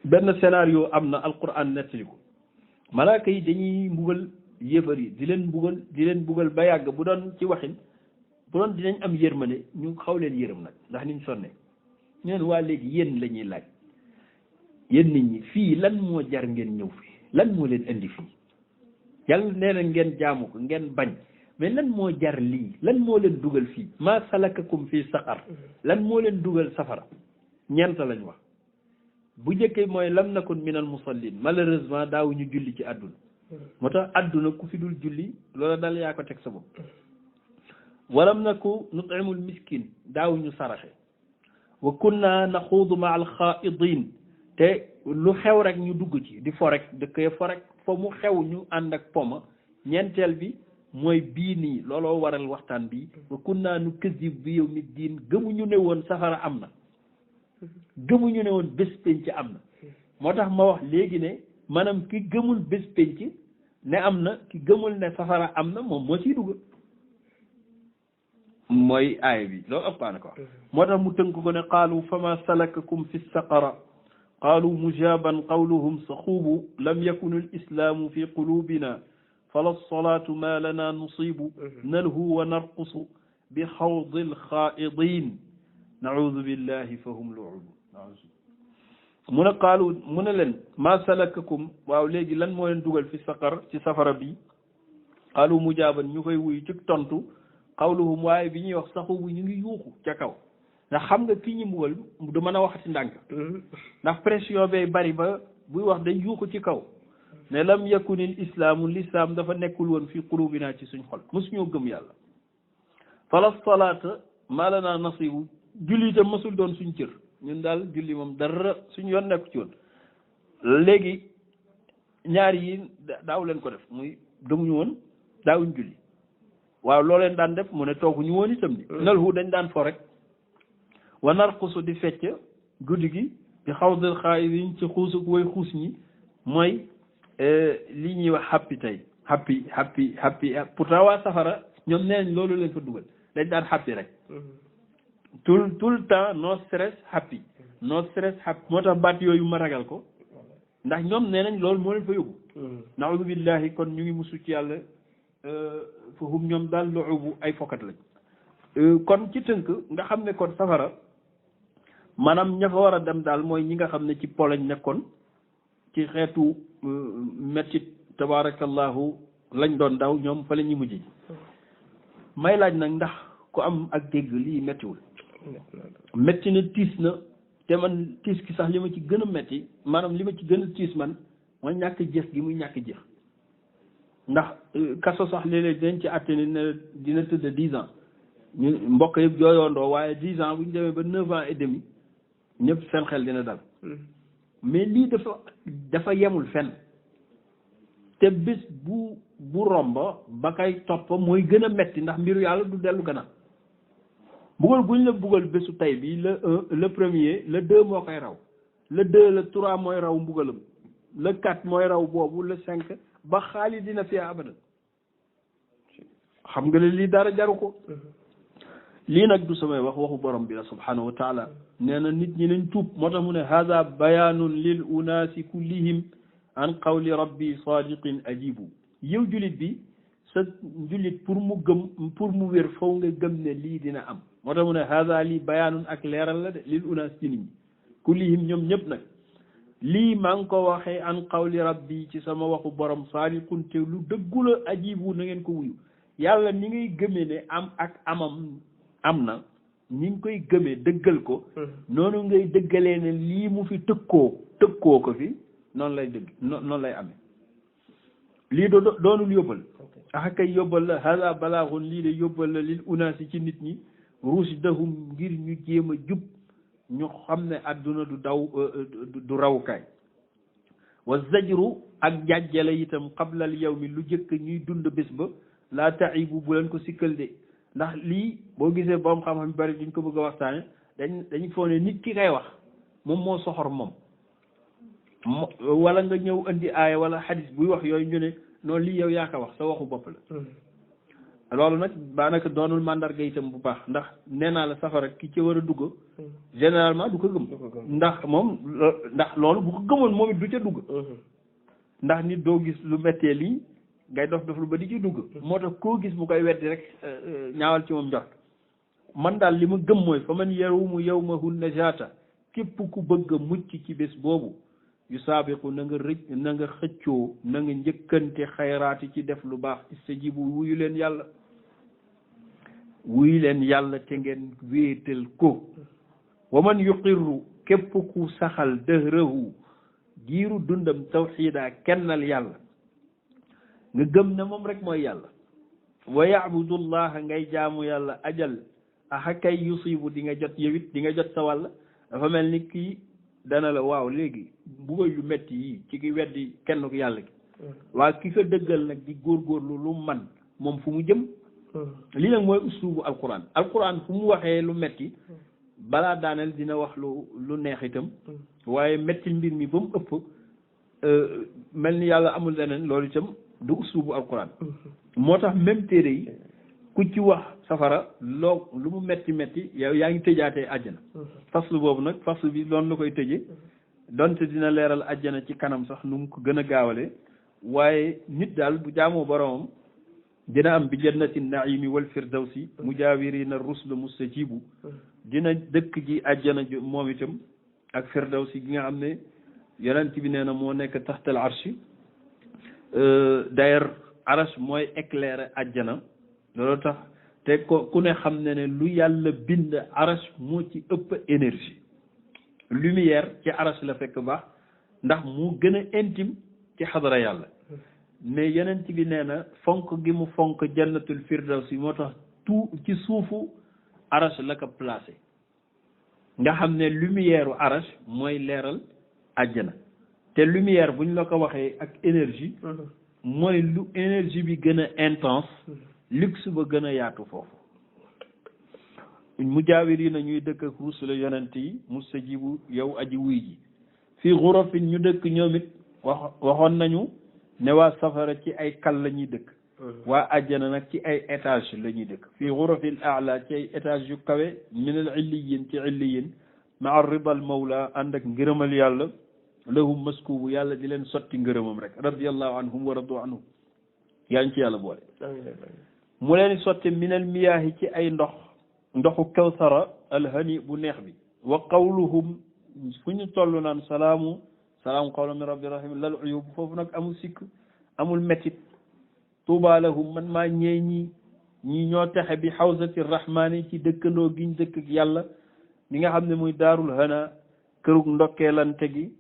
benn scénario am na alquran nettali ko malaaka yi dañuy mbugal yéefar yi di leen mbugal ba yàgg bu doon ci waxin bu doon dinañ am yërmande ñu xaw leen yërëm nag ndax niñ sonne ñu neen waa léegi yéen la ñuy laaj yéen nit ñi fii lan moo jar ngeen ñëw fii lan moo leen indi fii yàlla nee na ngeen jaamu ko ngeen bañ mais lan moo jar lii lan moo leen dugal fii maa salakakum fii saqar lan moo leen dugal safara ñeent lañ wax bu njëkkee mooy lam nakun minal musallin malheureusement daawuñu julli ci àdduna moo tax àdduna ku fi dul julli loola dal yaa ko teg sa bopp walam naku nutimul miskin daawuñu saraxe wa kunna naxuudu ma al xaaidin te lu xew rek ñu dugg ci di fo rek dëkkee fo rek fo mu xew ñu ànd ak poma ñeenteel bi mooy bii nii looloo waral waxtaan bi wa kunna nu kasib bi yawmi diin gëmuñu ne woon safara am na gëmuñu ne woon bés penc am na moo tax ma wax léegi ne maanaam ki gëmul bés penc ne am na ki gëmul ne safara am na moom moo ciy dugg mooy aaya bi loolu ëppaana ko moo tax mu tënk ko ne qaalu fama salakakum fi saqara qaalu mujaban qawluhum saxuubu lam yakun al islaamu fi qulubina fala salaatu ma lana nusibu nalhu wa narqusu bi xawdi alxaaidin naudu billahi fa hum luubu mu ne qaalu mu ne leen ma salakakum waaw léegi lan moo leen dugal fi saqar ci safara bi qaalu mujaaban ñu koy wuyu ci tontu qawluhum waaye bi ñuy wax saxuubu ñu ngi yuuxu ca kaw ndax xam nga ki ñu mbugal du mën a waxati ndànk ndax pression bay bari ba buy wax day yuuxu ci kaw ne lam yakunil islaamu l'islam dafa nekkul woon fii qulubina ci suñ xol mosuñoo gëm yàlla fala salaata maa lanaa nasibu julli itam mosul doon suñ cër ñun daal julli moom dara suñu yoon nekku ci woon léegi ñaar yi daaw leen ko def muy gëmuñu woon daawuñ julli waaw loo leen daan def mu ne tooguñu woon itam ni nalhu dañ daan fo rek wa narqusu di fecc guddi gi di xawdal xaayidiin ci xuusuk way xuus ñi mooy li ñuy wax happy tey happy pourtant waa safara ñoom nee nañ loolu leen fa dugal dañ daan happy rek tout le temps no stress happy moo tax baat yooyu ma ragal ko ndax ñoom nee nañ loolu moo leen fa yóbbu naaudu billahi kon ñu ngi musu ci yàlla fa hum ñoom daal luubu ay fokkat lañ kon ci tënk nga xam ne kon safara maanaam ña fa war a dem daal mooy ñi nga xam ne ci polañ nekkoon ci xeetu mettit tabarakallahu lañ doon daw ñoom fa la ñuy mujj may laaj nag ndax ku am ak dégg lii mettiwul metti na tiis na te man tiis ki sax li ma ci gën a metti maanaam li ma ci gën a tiis man mooy ñàkk jeex gi muy ñàkk jeex ndax kaso sax léeg-léeg dañ ci àtte ne dina tëdd 10 ans ñu mbokk yëpp jooyoondoo waaye 10 ans bu ñu demee ba 9 ans et demi ñëpp seen xel dina dal mais lii dafa yemul fenn te bés bu romba ba kay topp mooy gën a metti ndax mbiru yàlla du dellu gannaaw bugal guñ la bugal bésu tey bi le premier le 2 moo koy raw le 2 le 3 mooy raw mbugalam le 4 mooy raw boobu le 5 ba xaalis dina fi abadan xam nga ne lii dara jaru ko lii nag du samay wax waxu borom bi la subhanahu wa taala nee na nit ñi nañ tuub moo tax mu ne hada bayaanun lil unaasi kullihim an qawli rabbi sadiqin ajibu yow jullit bi sa jullit pour mu gëm pour mu wér faw nga gëm ne lii dina am moo tax mu ne hada lii bayaanun ak leeral la de lil unaas ci nit ñi kullihim ñoom ñëpp nag lii maa ngi ko waxee an qawli rabbi ci sama waxu borom sadiqun te lu dëggu la ajibu na ngeen ko wuyu yàlla ni ngay gëmee ne am ak amam am na ni nga koy gëmee dëggal ko noonu ngay dëggalee ne lii mu fi tëkkoo ko fi noonu lay dëgg noonu lay amee lii doonul yóbbal axa kay yóbbal la hada balaaxun lii de yóbbal la lil unaasi ci nit ñi rusdahum ngir ñu jéem a jub ñu xam ne adduna du rawukaay wa zajru ak jàjjale itam qablal yawmi lu jëkk ñuy dund bés ba laa taibu bu leen ko sikkal de ndax lii boo gisee boom xam-xam bari duñ ko bëgg a waxtaane dañ foo ne nit ki kay wax moom moo soxor moom wala nga ñëw indi aaya wala xadis buy wax yooyu ñu ne noonu lii yow yaa ko wax sa waxu bopp la loolu nag daanaka doonul mandarga itam bu baax ndax nee naa la safara ki ci war a dugg généralement du ko gëm ndax loolu bu ko gëmoon moom it du ca dugg ndax nit doo gis lu mettee lii ngay dof lu ba di ci dugg moo tax koo gis mu koy weddi rek ñaawal ci moom njort man daal li ma gëm mooy fa man yarumu yawmahu najaata képp ku bëgg a mucc ci bés boobu yu saabiqu na nga xëccoo na nga njëkkante xayraati ci def lu baax istajibu wuyu leen yàlla te ngeen wéetal ko wa man yuqirru képp ku saxal dëhrahu giiru dundam tawxiida kennal yàlla nga gëm ne moom rek mooy yàlla wa yaabudullaha ngay jaamu yàlla ajal axa kay yusibu di nga jot yowit di nga jot sa wàll dafa mel ni kii dana la waaw léegi mbugal yu metti yi ci ki weddi kenn ku yàlla gi waa ki ko dëggal nag di góorgóorlu lu man moom fu mu jëm lii nag mooy uslubu alquran fu mu waxee lu metti balaa daaneel dina wax lu neex itam waaye metti mbir mi ba mu ëpp mel ni yàlla amul leneen loolu itam du uslubu alquran moo tax même téere yi ku ci wax safara lu mu metti yow yaa ngi tëjaatee àjjana faslu boobu nag faslu bi loolu la koy tëje donte dina leeral àjjana ci kanam sax nu mu ko gën a gaawale waaye nit daal bu jaamoo boromam dina am bi jannati naimi wal firdawsi mujaawirina ruslu mustajibu dina dëkk ji àjjana moom itam ak firdawsi gi nga xam ne yonent bi nee na moo nekk taxtal arshi d'ailleurs arsh mooy éclairer àjjana loolu tax te ku ne xam ne lu yàlla bind arsh moo ci ëpp énergie lumière ci arsh la fekk baax ndax mu gën a intime ci xadara yàlla mais yonent bi nee na fonk gi mu fonk jannatul firdawsi moo tax tout ci suufu arsh la ko placé nga xam ne lumière u arsh mooy leeral àjjana te lumière buñ la ko waxee ak énergie mooy lu énergie bi gën a intense luxe ba gën a yaatu foofu mujaawir yi na ñuy dëkk ak rusula yonent yi mustajibu yow aji wuy ji fii xurafin ñu dëkk ñoom it waxoon nañu ne waa safara ci ay kal la ñuy dëkk waa àjjana nag ci ay étage la ñuy dëkk fii xurafin aala ci ay étage yu kawe min al illiyin ci illiyin maa ridal mawla ànd ak ngërëmal yàlla lahum maskubu yàlla di leen sotti ngërëmam rek radiallahu anhum wa radu anhum yaa ngi ci yàlla boole mu leen sotti minal miyaahi ci ay ndoxu kawsara alhani bu neex bi wa qawluhum fu ñu toll naan salaamu qawlan min rabbi rahim lal uyub foofu nag amul sikk amul mettit tuuba lahum man maa ñee ñii ñoo texe bi xawsati rahmaani ci dëkkandoo giñ dëkk ak yàlla li nga xam ne muy daarul hana kërug ndokkeelante gi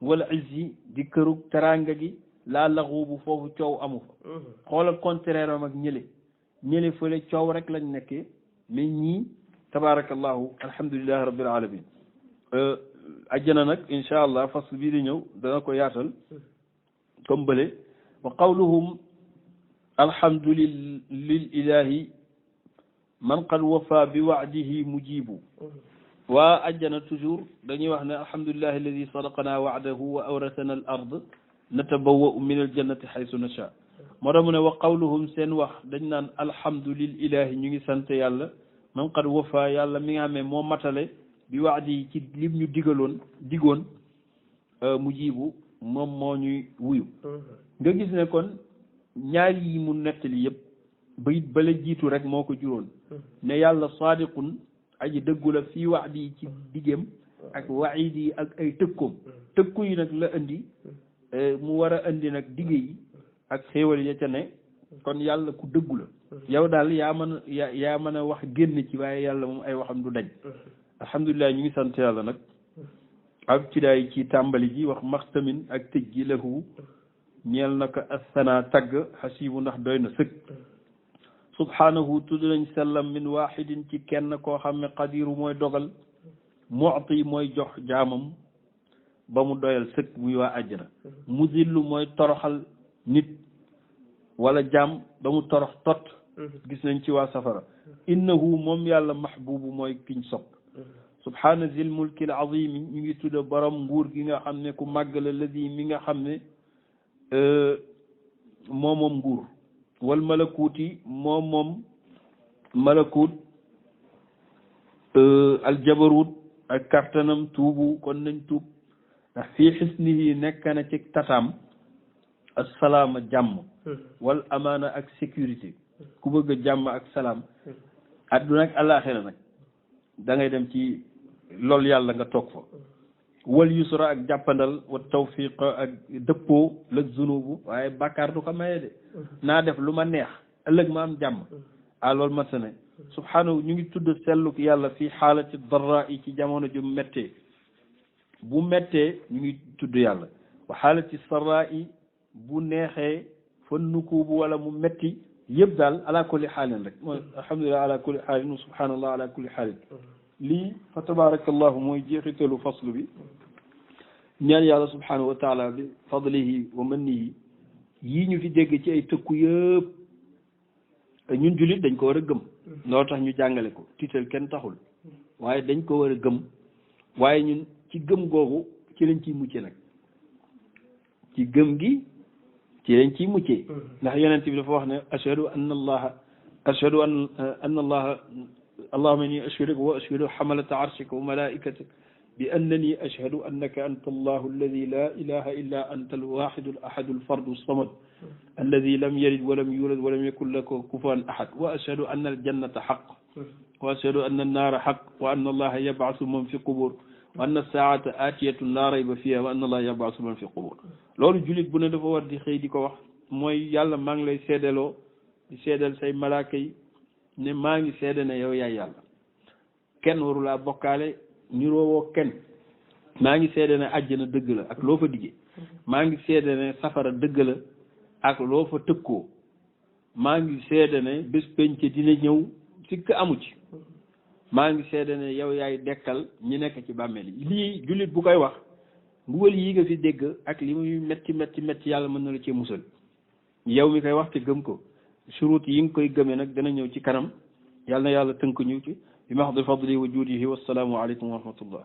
wala izzi di kërug teranga gi laa laxuubu foofu coow amu fa xoolal contraire am ak ñële fële coow rek lañ nekkee mais ñii tabarakallahu alhamdulillahi rabbil alamin ajjana nag insha allah fasl bii di ñëw dana ko yaatal comme bële wa qawluhum alhamdulil ilahi man qad wafa bi wa'dihi mujibu waa ajjana toujours dañuy wax ne alhamdulillahi alladi sadaqana wa'dahu wa awrasana al ard natabawwa'u min al jannati haythu nasha moo tax mu ne wa qawluhum seen wax dañ naan alhamdulil ilahi ñu ngi sant yàlla man qad wafa yàlla mi nga xam ne moo matale bi waadi ci lim ñu digoon mu jiibu moom moo ñuy wuyu nga gis ne kon ñaar yi mu nettali yëpp bayit bala jiitu rek moo ko juróon ne yàlla saadiqun aji dëggu la fii waadi ci diggéem ak waidi yi ak ay tëkkoom tëkku yi nag la indi mu war a indi nag digge yi ak xéewal ya ca ne kon yàlla ku dëggu la yow daal yaa mën a wax génn ci waaye yàlla moom ay waxam du dañ alhamdulilah ñu ngi sant yàlla nag ak ci daay ci tàmbali ji wax maxtamin ak tëj gi lahu ñeel na ko asana tagg xasibu ndax doy na sëkk subhanahu tudd nañ sellam min wahidin ci kenn koo xam ne qadiru mooy dogal mu'ti mooy jox jaamam ba mu doyal sëkk muy waa àjjana muzillu mooy toroxal nit wala jaam ba mu torox tot gis nañ ci waa safara innahu moom yàlla mahbubu mooy kiñ sopp subhaana zil mulkil azimi ñu ngi tudda borom nguur gi nga xam ne ku màgg la ladi mi nga xam ne moom nguur wal malakuuti moom malakut aljabarut ak kartanam tuubu kon nañ tuub ndax fii xisnihi nekk na ci tataam assalaama jàmm wal amaana ak sécurité ku bëgg a jàmm ak salaam adduna ak àllaaxira nag da ngay dem ci loolu yàlla nga toog fa wal yusra ak jàppandal wa tawfiq ak dëppoo la zunubu waaye bàkkaar du ko maye de naa def lu ma neex ëllëg ma am jàmm loolu ma ne subhaanahu ñu ngi tudd selluk yàlla fii xaalati darra yi ci jamono ju méttee bu méttee ñu ngi tudd yàlla wa xaalati sarra yi bu neexee fa nukubu wala mu métti yëpp daal ala kulli xaalin rek mooy alhamdulilah ala kulli xaalin wa subhaanallah ala kulli xaalin lii fa tabarakallahu mooy jeexitalu faslu bi ñaan yàlla subhanahu wa taala bi fadlihi wa mannihi yii ñu fi dégg ci ay tëkku yëpp ñun jullit dañ ko war a gëm loolu tax ñu jàngale ko tiital kenn taxul waaye dañ ko war a gëm waaye ñun ci gëm googu ci lañ ciy mucce nag ci gëm gi ci lañ ciy muccee ndax yonent bi dafa wax ne ashhadu anna allaha allahumma inni ashhadu wa ashhadu hamalata arshika wa malaikatak bi annani ashhadu annaka anta allahu alladi la ilaha illa anta alwahidu alahadu alfardu alsamad alladi lam yalid walam yulad walam yakun lahu kufuwan ahad wa ashhadu anna aljannata haqq wa ashhadu anna annaara haqq wa anna allaha yab'athu man fi qubur wa anna saa'ata aatiyatun laa rayba fiha wa anna allaha yab'athu man fi qubur loolu jullit bu ne dafa war di xëy di ko wax mooy yàlla maa ngi lay seedaloo di seedal say malaaka yi ne maa ngi seede ne yow yaay yàlla kenn warulaa bokkaale niroowoo kenn maa ngi seede ne àjjana dëgg la ak loo fa diggee maa ngi seede ne safara dëgg la ak loo fa tëkkoo maa ngi seede ne bés penc dina ñëw sikk amu ci maa ngi seede ne yow yaay dekkal ñi nekk ci bàmmeel yi lii jullit bu koy wax mbugal yi nga fi dégg ak li muy metti metti metti yàlla mën na la cee musal yow mi koy wax te gëm ko surut yi nga koy gëmee nag dana ñëw ci kanam yàlla na yàlla tënk ñu ci bi mahdi fadli wa juudihi wassalaamu aleykum wa rahmatullah